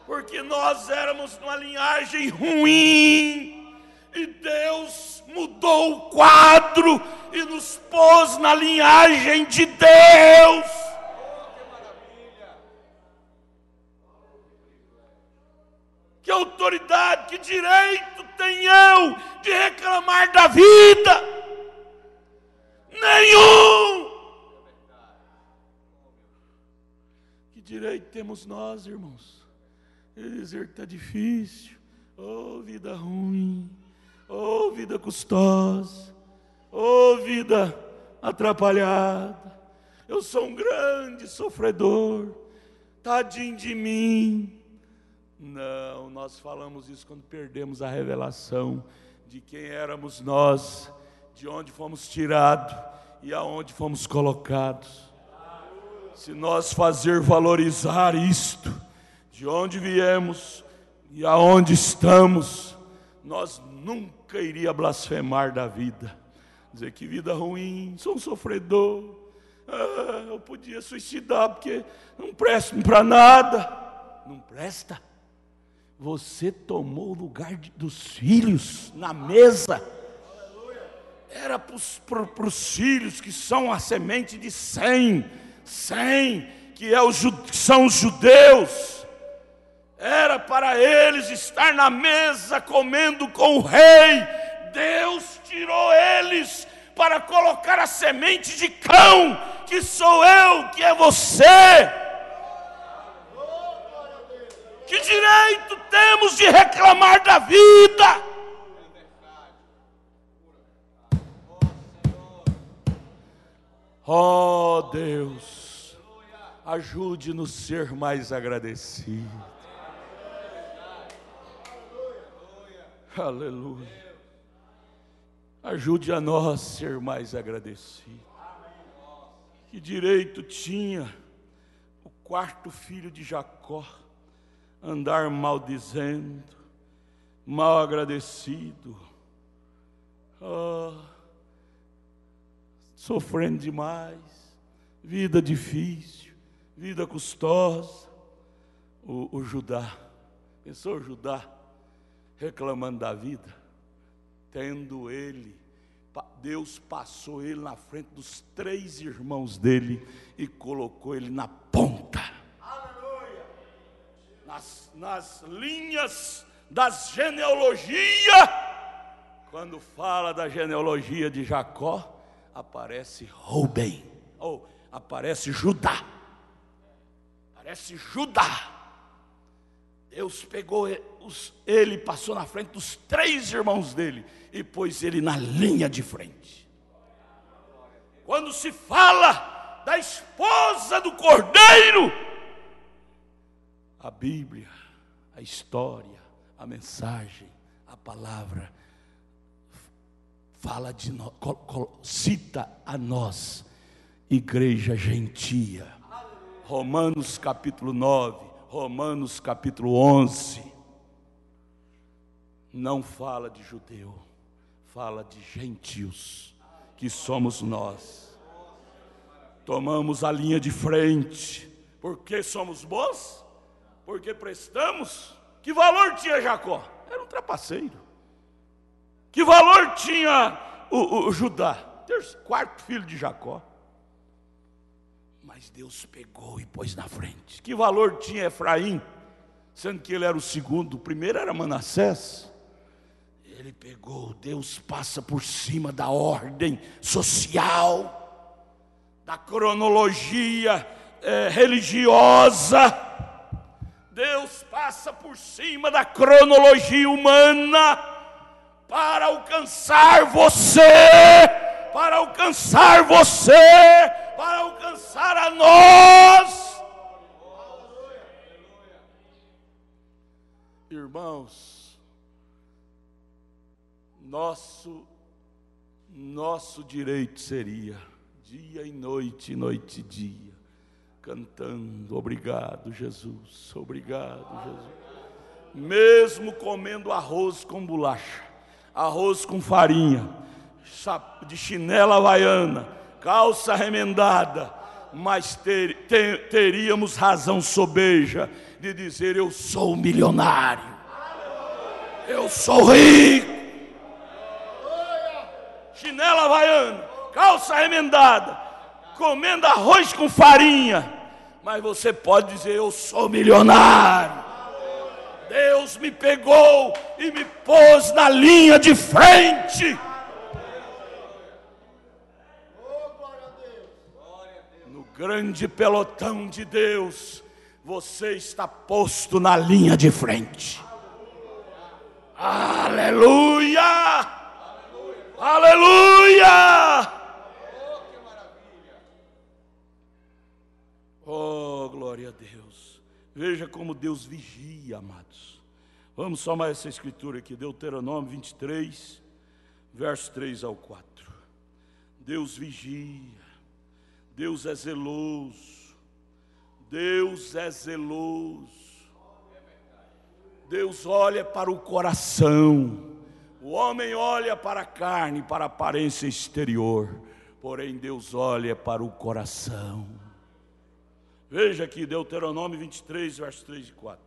porque nós éramos uma linhagem ruim, e Deus mudou o quadro e nos pôs na linhagem de Deus. Que autoridade, que direito tenho eu de reclamar da vida? Nenhum. Que direito temos nós, irmãos, e dizer que está difícil, vida ruim, vida custosa, vida atrapalhada. Eu sou um grande sofredor, tadinho de mim. Não, nós falamos isso quando perdemos a revelação de quem éramos nós, de onde fomos tirados e aonde fomos colocados. Se nós fazer valorizar isto, de onde viemos e aonde estamos, nós nunca iria blasfemar da vida, dizer que vida ruim, sou um sofredor, eu podia suicidar porque não presto para nada. Não presta? Você tomou o lugar dos filhos na mesa. Era para os filhos que são a semente de Sem, que são os judeus. Era para eles estar na mesa comendo com o rei. Deus tirou eles para colocar a semente de cão, que sou eu, que é você. Que direito temos de reclamar da vida? Oh Deus, ajude-nos a ser mais agradecidos. Aleluia. Ajude a nós a ser mais agradecidos. Que direito tinha o quarto filho de Jacó andar maldizendo, mal agradecido, sofrendo demais, vida difícil, vida custosa. O Judá, pensou o Judá reclamando da vida, tendo ele, Deus passou ele na frente dos 3 irmãos dele e colocou ele na ponta, nas linhas das genealogias. Quando fala da genealogia de Jacó, aparece Rubem, ou aparece Judá. Aparece Judá. Deus pegou ele, passou na frente dos 3 irmãos dele e pôs ele na linha de frente. Quando se fala da esposa do Cordeiro, a Bíblia, a história, a mensagem, a palavra fala de nós, cita a nós, igreja gentia. Romanos capítulo 9, Romanos capítulo 11. Não fala de judeu, fala de gentios, que somos nós. Tomamos a linha de frente, porque somos bons, porque prestamos. Que valor tinha Jacó? Era um trapaceiro. Que valor tinha o Judá? Quarto filho de Jacó. Mas Deus pegou e pôs na frente. Que valor tinha Efraim? Sendo que ele era o segundo, o primeiro era Manassés. Ele pegou, Deus passa por cima da ordem social, da cronologia religiosa. Deus passa por cima da cronologia humana para alcançar você, para alcançar você, para alcançar a nós. Irmãos, nosso direito seria dia e noite, noite e dia, cantando: obrigado Jesus, obrigado Jesus. Mesmo comendo arroz com bolacha, arroz com farinha, de chinela havaiana, calça remendada, mas teríamos razão sobeja de dizer: eu sou milionário, eu sou rico. Chinela havaiana, calça remendada, comendo arroz com farinha, mas você pode dizer: eu sou milionário. Deus me pegou e me pôs na linha de frente. No grande pelotão de Deus, você está posto na linha de frente. Aleluia! Aleluia! Oh, glória a Deus. Veja como Deus vigia, amados. Vamos somar essa escritura aqui, Deuteronômio 23, verso 3 ao 4. Deus vigia, Deus é zeloso, Deus é zeloso. Deus olha para o coração. O homem olha para a carne, para a aparência exterior, porém Deus olha para o coração. Veja aqui, Deuteronômio 23, versos 3 e 4.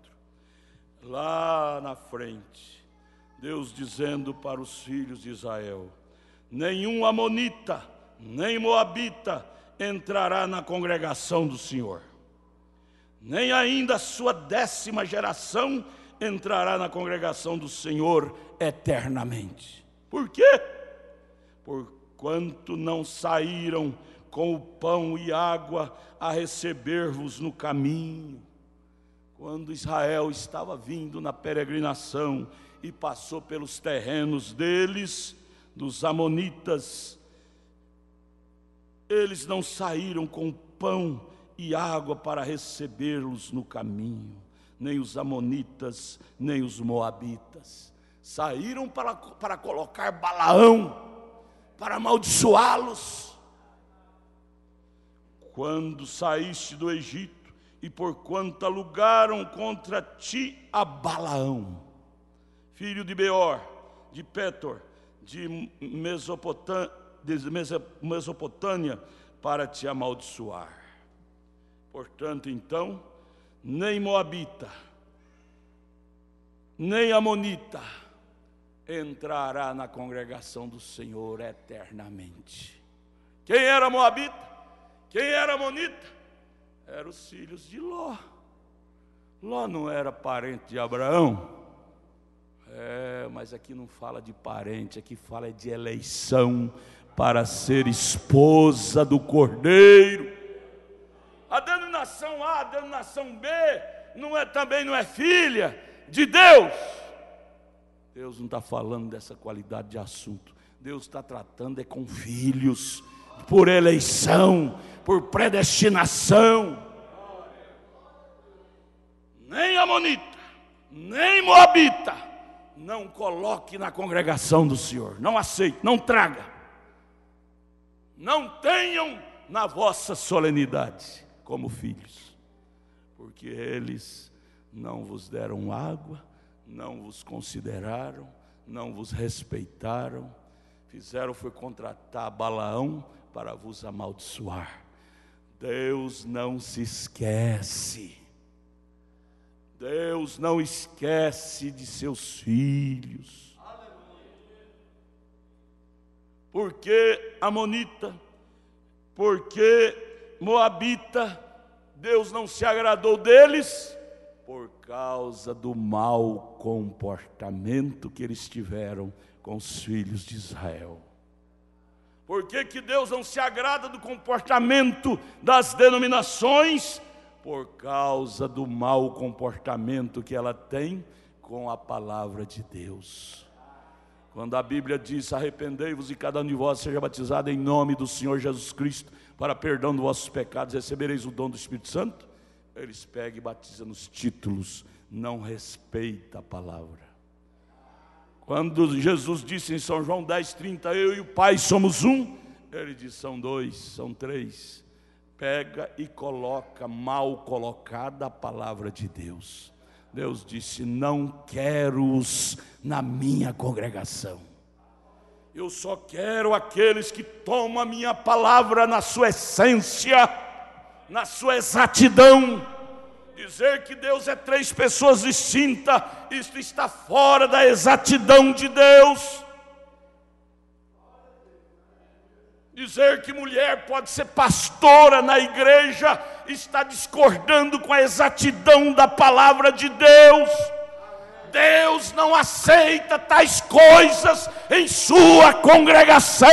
Lá na frente, Deus dizendo para os filhos de Israel: nenhum amonita, nem moabita entrará na congregação do Senhor, nem ainda a sua 10ª geração entrará na congregação do Senhor eternamente. Por quê? Porquanto não saíram com o pão e água a receber-vos no caminho. Quando Israel estava vindo na peregrinação e passou pelos terrenos deles, dos amonitas, eles não saíram com pão e água para recebê-los no caminho. Nem os amonitas, nem os moabitas. Saíram para colocar Balaão, para amaldiçoá-los. Quando saíste do Egito, e porquanto alugaram contra ti a Balaão, filho de Beor, de Petor, de Mesopotâmia, para te amaldiçoar. Portanto, então, nem moabita, nem amonita entrará na congregação do Senhor eternamente. Quem era moabita? Quem era amonita? Eram os filhos de Ló. Ló não era parente de Abraão? Mas aqui não fala de parente, aqui fala de eleição para ser esposa do Cordeiro. A denominação A, a denominação B, também não é filha de Deus. Deus não está falando dessa qualidade de assunto. Deus está tratando com filhos, por eleição, por predestinação. Nem amonita, nem moabita, não coloque na congregação do Senhor. Não aceite, não traga. Não tenham na vossa solenidade como filhos, porque eles não vos deram água, não vos consideraram, não vos respeitaram. Fizeram foi contratar Balaão para vos amaldiçoar. Deus não se esquece. Deus não esquece de seus filhos. Por que amonita? Por que moabita? Deus não se agradou deles? Por causa do mau comportamento que eles tiveram com os filhos de Israel. Por que Deus não se agrada do comportamento das denominações? Por causa do mau comportamento que ela tem com a palavra de Deus. Quando a Bíblia diz: arrependei-vos e cada um de vós seja batizado em nome do Senhor Jesus Cristo para perdão dos vossos pecados, recebereis o dom do Espírito Santo, eles pegam e batizam nos títulos, não respeita a palavra. Quando Jesus disse em São João 10:30, eu e o Pai somos um, ele diz: são dois, são três. Pega e coloca mal colocada a palavra de Deus. Deus disse: não quero-os na minha congregação. Eu só quero aqueles que tomam a minha palavra na sua essência, na sua exatidão. Dizer que Deus é 3 pessoas distintas, isto está fora da exatidão de Deus. Dizer que mulher pode ser pastora na igreja está discordando com a exatidão da palavra de Deus. Deus não aceita tais coisas em sua congregação.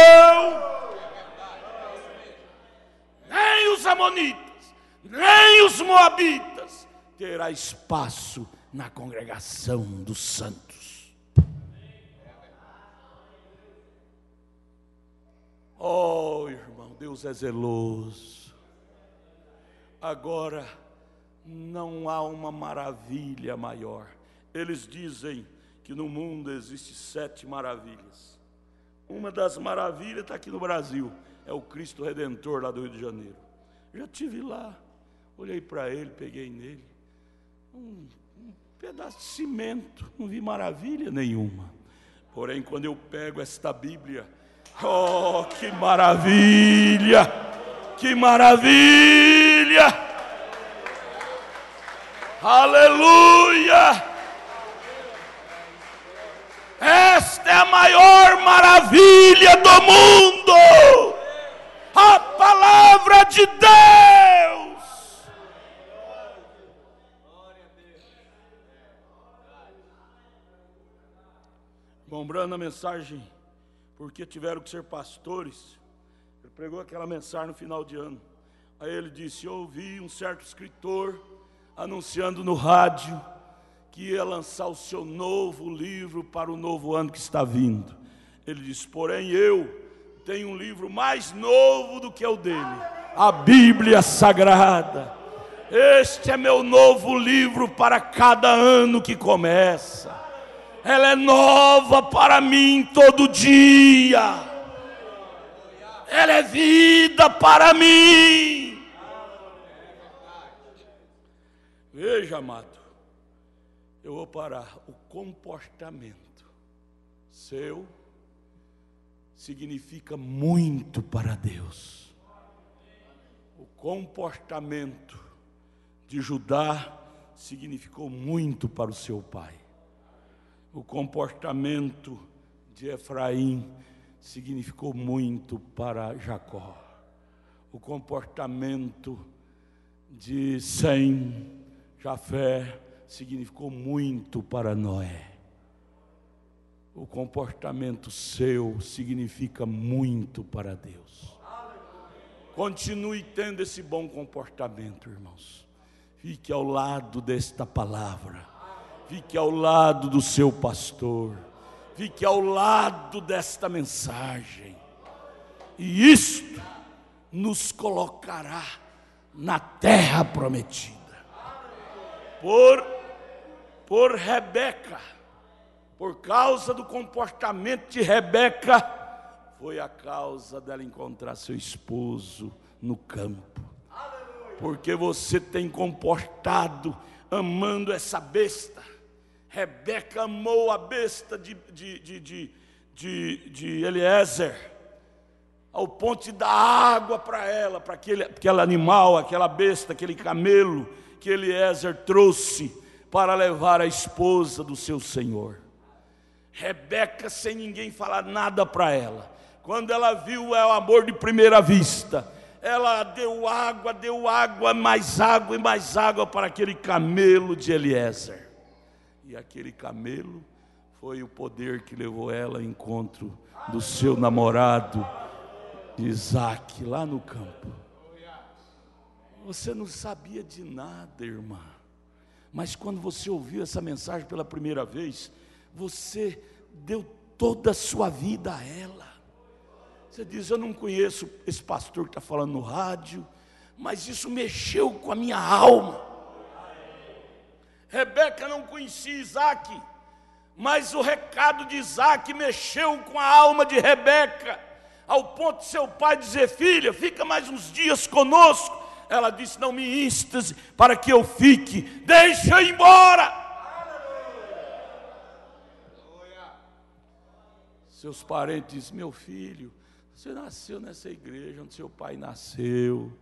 Nem os amonitas, nem os moabitas, terá espaço na congregação dos santos. Oh, irmão, Deus é zeloso. Agora, não há uma maravilha maior. Eles dizem que no mundo existem 7 maravilhas. Uma das maravilhas está aqui no Brasil, é o Cristo Redentor lá do Rio de Janeiro. Eu já estive lá, olhei para ele, peguei nele, um pedaço de cimento, não vi maravilha nenhuma. Porém, quando eu pego esta Bíblia, oh, que maravilha! Que maravilha! Aleluia! Esta é a maior maravilha do mundo, a palavra de Deus. Lembrando a mensagem, porque tiveram que ser pastores, ele pregou aquela mensagem no final de ano. Aí ele disse: eu ouvi um certo escritor anunciando no rádio que ia lançar o seu novo livro para o novo ano que está vindo. Ele disse: porém eu tenho um livro mais novo do que o dele, a Bíblia Sagrada. Este é meu novo livro para cada ano que começa. Ela é nova para mim todo dia. Ela é vida para mim. Veja, amado, eu vou parar. O comportamento seu significa muito para Deus. O comportamento de Judá significou muito para o seu pai. O comportamento de Efraim significou muito para Jacó. O comportamento de Sem, Jafé, significou muito para Noé. O comportamento seu significa muito para Deus. Continue tendo esse bom comportamento, irmãos. Fique ao lado desta palavra. Fique ao lado do seu pastor. Fique ao lado desta mensagem. E isto nos colocará na terra prometida. Por Rebeca, por causa do comportamento de Rebeca, foi a causa dela encontrar seu esposo no campo. Porque você tem comportado amando essa besta. Rebeca amou a besta de Eliezer, ao ponto de dar água para ela, para aquele animal, aquela besta, aquele camelo que Eliezer trouxe para levar a esposa do seu senhor. Rebeca, sem ninguém falar nada para ela, quando ela viu o amor de primeira vista, ela deu água, mais água e mais água para aquele camelo de Eliezer. E aquele camelo foi o poder que levou ela ao encontro do seu namorado Isaac, lá no campo. Você não sabia de nada, irmã, mas quando você ouviu essa mensagem pela primeira vez, você deu toda a sua vida a ela. Você diz: eu não conheço esse pastor que está falando no rádio, mas isso mexeu com a minha alma. Rebeca não conhecia Isaac, mas o recado de Isaac mexeu com a alma de Rebeca, ao ponto de seu pai dizer: filha, fica mais uns dias conosco. Ela disse: não me instas para que eu fique, deixa eu ir embora. Seus parentes dizem: meu filho, você nasceu nessa igreja onde seu pai nasceu.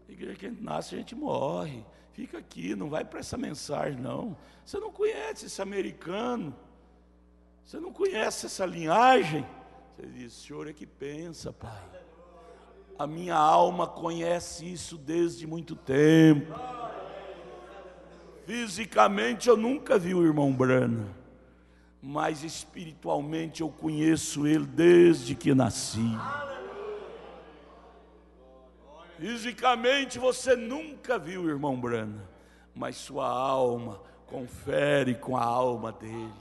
A igreja que a gente nasce, a gente morre. Fica aqui, não vai para essa mensagem não. Você não conhece esse americano, você não conhece essa linhagem. Você diz: o senhor é que pensa, pai. A minha alma conhece isso desde muito tempo. Fisicamente eu nunca vi o irmão Brana, mas espiritualmente eu conheço ele desde que nasci. Fisicamente você nunca viu o irmão Brana, mas sua alma confere com a alma dele.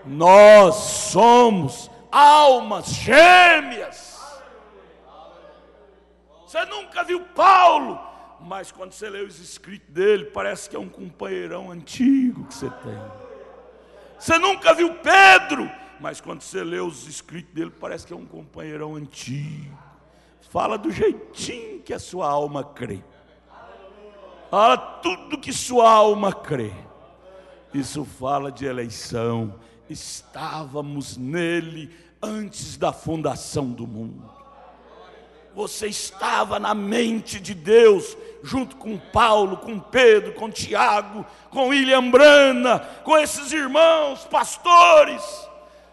Nós somos almas gêmeas. Você nunca viu Paulo, mas quando você lê os escritos dele, parece que é um companheirão antigo que você tem. Você nunca viu Pedro, mas quando você lê os escritos dele, parece que é um companheirão antigo. Fala do jeitinho que a sua alma crê. Fala tudo que sua alma crê. Isso fala de eleição. Estávamos nele antes da fundação do mundo. Você estava na mente de Deus, junto com Paulo, com Pedro, com Tiago, com William Brana, com esses irmãos, pastores.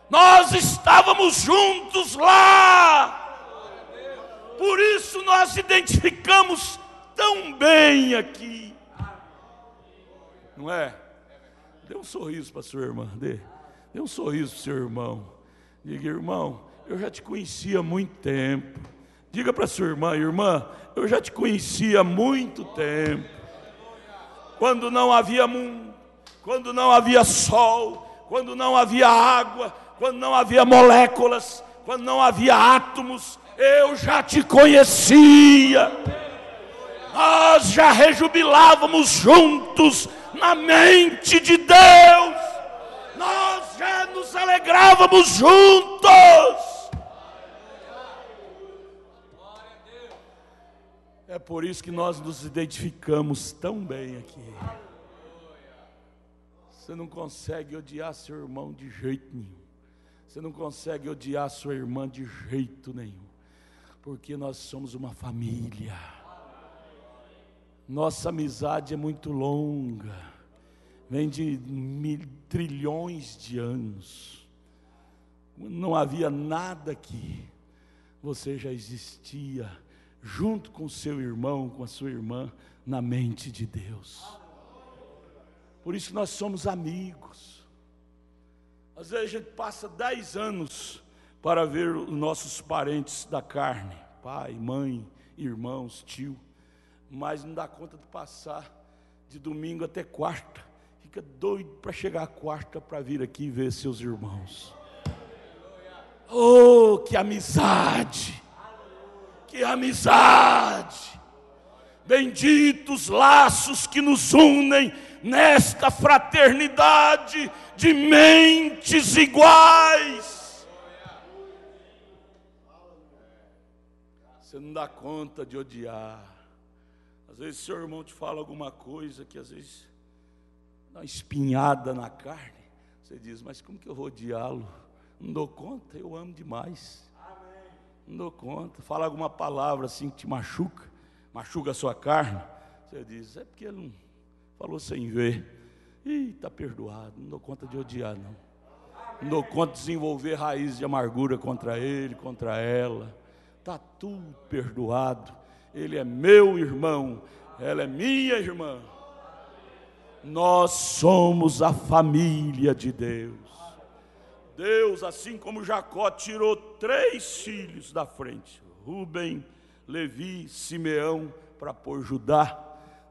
Nós estávamos juntos lá. Por isso nós identificamos tão bem aqui. Não é? Dê um sorriso para sua irmã, dê um sorriso para o seu irmão. Diga: irmão, eu já te conhecia há muito tempo. Diga para sua irmã: irmã, eu já te conhecia há muito tempo. Quando não havia mundo, quando não havia sol, quando não havia água, quando não havia moléculas, quando não havia átomos, eu já te conhecia. Nós já rejubilávamos juntos na mente de Deus. Nós já nos alegrávamos juntos. É por isso que nós nos identificamos tão bem aqui. Você não consegue odiar seu irmão de jeito nenhum. Você não consegue odiar sua irmã de jeito nenhum. Porque nós somos uma família. Nossa amizade é muito longa. Vem de trilhões de anos. Não havia nada aqui. Você já existia junto com seu irmão, com a sua irmã, na mente de Deus. Por isso nós somos amigos. Às vezes a gente passa 10 anos para ver os nossos parentes da carne, pai, mãe, irmãos, tio, mas não dá conta de passar de domingo até quarta. Fica doido para chegar a quarta para vir aqui ver seus irmãos. Oh, que amizade! Que amizade! Benditos laços que nos unem nesta fraternidade de mentes iguais. Você não dá conta de odiar. Às vezes seu irmão te fala alguma coisa que às vezes dá uma espinhada na carne. Você diz: mas como que eu vou odiá-lo? Não dou conta, eu amo demais. Não dou conta. Fala alguma palavra assim que te machuca a sua carne. Você diz: é porque ele não falou sem ver. Ih, está perdoado. Não dou conta de odiar, não. Não dou conta de desenvolver raiz de amargura contra ele, contra ela. Está tudo perdoado. Ele é meu irmão, ela é minha irmã. Nós somos a família de Deus. Deus, assim como Jacó tirou 3 filhos da frente, Rubem, Levi, Simeão, para pôr Judá,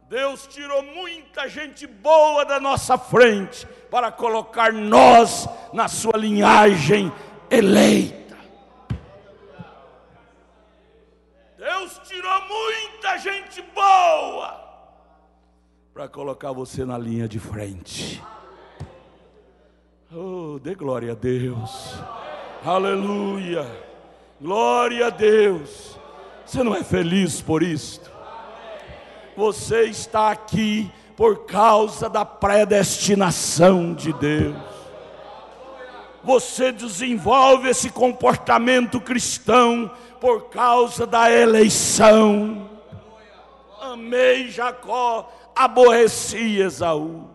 Deus tirou muita gente boa da nossa frente para colocar nós na sua linhagem eleita. Deus tirou muita gente boa para colocar você na linha de frente. Oh, dê glória a Deus. Aleluia. Glória a Deus. Você não é feliz por isto? Você está aqui por causa da predestinação de Deus. Você desenvolve esse comportamento cristão por causa da eleição. Amei Jacó, aborreci Esaú.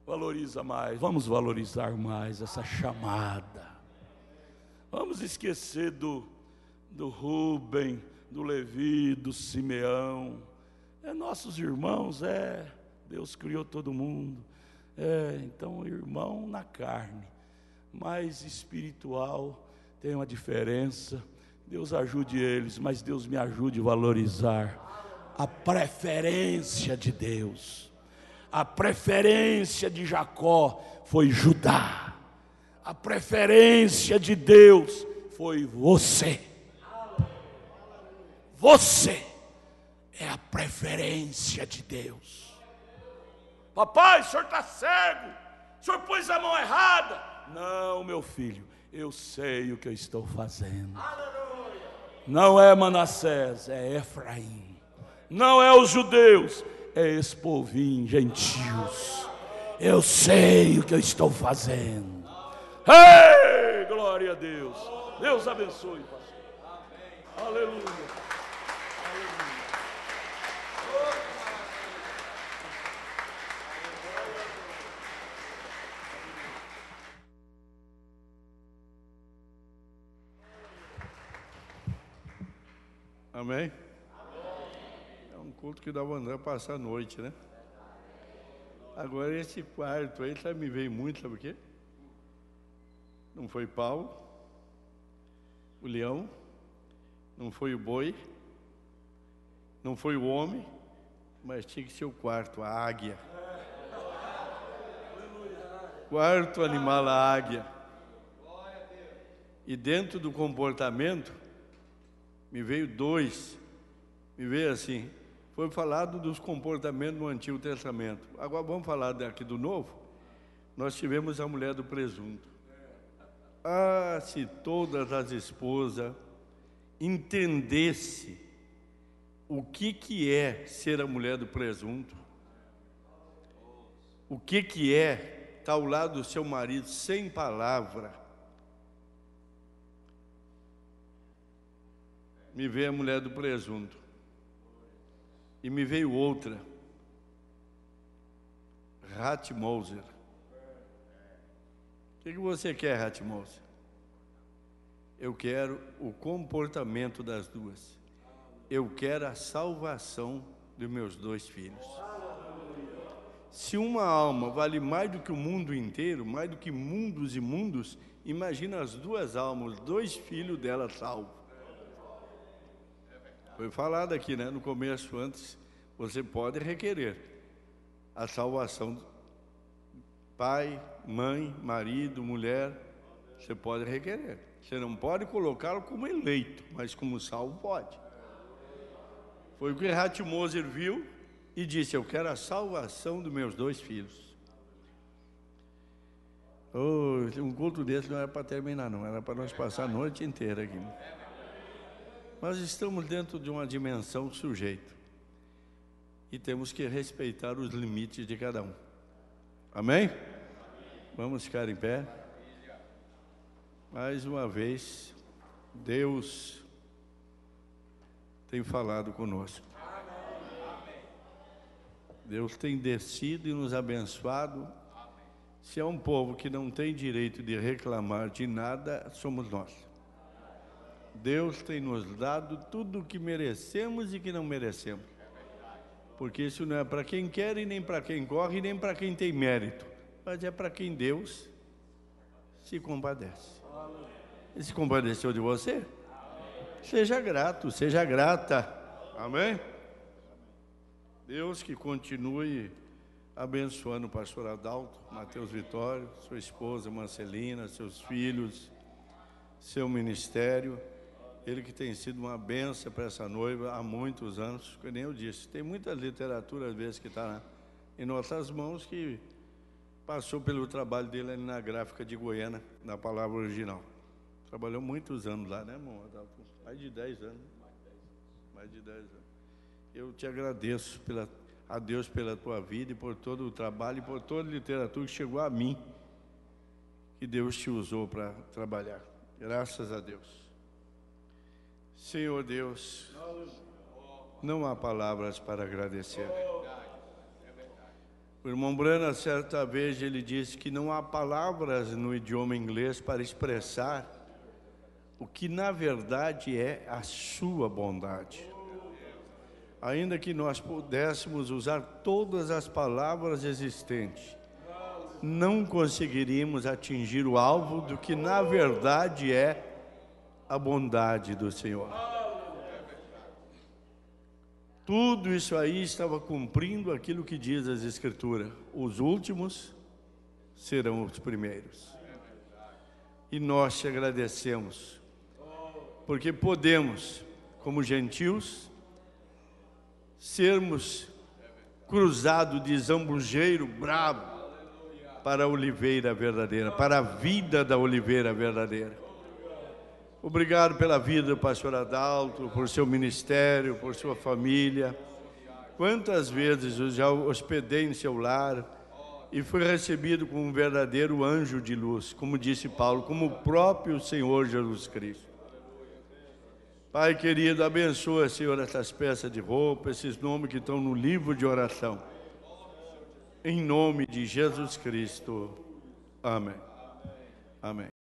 Valoriza mais, vamos valorizar mais essa chamada. Vamos esquecer do Rubem, do Levi, do Simeão. É nossos irmãos, Deus criou todo mundo. Então irmão na carne, mas espiritual tem uma diferença. Deus ajude eles, mas Deus me ajude a valorizar a preferência de Deus. A preferência de Jacó foi Judá. A preferência de Deus foi você. Você é a preferência de Deus. Papai, o senhor está cego. O senhor pôs a mão errada. Não, meu filho, eu sei o que eu estou fazendo. Não é Manassés, é Efraim. Não é os judeus, é esse povinho, gentios. Eu sei o que eu estou fazendo. Ei, glória a Deus. Deus abençoe, pastor. Aleluia. Amém? É um culto que dá vontade de passar a noite, né? Agora esse quarto aí, me veio muito, sabe o quê? Não foi Paulo, o leão, não foi o boi, não foi o homem, mas tinha que ser o quarto, a águia. Quarto animal, a águia. E dentro do comportamento, me veio dois, me veio assim, foi falado dos comportamentos no Antigo Testamento. Agora vamos falar daqui do Novo. Nós tivemos a mulher do presunto. Ah, se todas as esposas entendessem o que é ser a mulher do presunto, o que é estar ao lado do seu marido sem palavra. Me veio a mulher do presunto. E me veio outra. Rat Moser. O que você quer, Rat Moser? Eu quero o comportamento das duas. Eu quero a salvação dos meus dois filhos. Se uma alma vale mais do que o mundo inteiro, mais do que mundos e mundos, imagina as duas almas, os dois filhos dela salvos. Foi falado aqui, né, no começo, antes, você pode requerer a salvação, pai, mãe, marido, mulher, você pode requerer. Você não pode colocá-lo como eleito, mas como salvo pode. Foi o que Rat Moser viu e disse, eu quero a salvação dos meus dois filhos. Oh, um culto desse não era para terminar não, era para nós passar a noite inteira aqui. Nós estamos dentro de uma dimensão sujeito e temos que respeitar os limites de cada um. Amém? Vamos ficar em pé. Mais uma vez, Deus tem falado conosco. Deus tem descido e nos abençoado. Se é um povo que não tem direito de reclamar de nada, somos nós. Deus tem nos dado tudo o que merecemos e que não merecemos. Porque isso não é para quem quer e nem para quem corre e nem para quem tem mérito. Mas é para quem Deus se compadece. Ele se compadeceu de você? Seja grato, seja grata. Amém? Deus que continue abençoando o pastor Adalto, Mateus Vitório, sua esposa Marcelina, seus filhos, seu ministério. Ele que tem sido uma bênção para essa noiva há muitos anos, que nem eu disse. Tem muita literatura, às vezes, que está em nossas mãos, que passou pelo trabalho dele ali na gráfica de Goiânia, na palavra original. Trabalhou muitos anos lá, né, irmão? Mais de 10 anos. Mais de 10 anos. Eu te agradeço a Deus pela tua vida e por todo o trabalho e por toda a literatura que chegou a mim, que Deus te usou para trabalhar. Graças a Deus. Senhor Deus, não há palavras para agradecer. O irmão Brana, certa vez, ele disse que não há palavras no idioma inglês para expressar o que na verdade é a sua bondade. Ainda que nós pudéssemos usar todas as palavras existentes, não conseguiríamos atingir o alvo do que na verdade é a bondade do Senhor. Tudo isso aí estava cumprindo aquilo que diz as Escrituras: os últimos serão os primeiros. E nós te agradecemos, porque podemos, como gentios, sermos cruzados de zambujeiro bravo para a oliveira verdadeira, para a vida da oliveira verdadeira. Obrigado pela vida do pastor Adalto, por seu ministério, por sua família. Quantas vezes eu já hospedei em seu lar e fui recebido como um verdadeiro anjo de luz, como disse Paulo, como o próprio Senhor Jesus Cristo. Pai querido, abençoa, Senhor, essas peças de roupa, esses nomes que estão no livro de oração. Em nome de Jesus Cristo. Amém. Amém.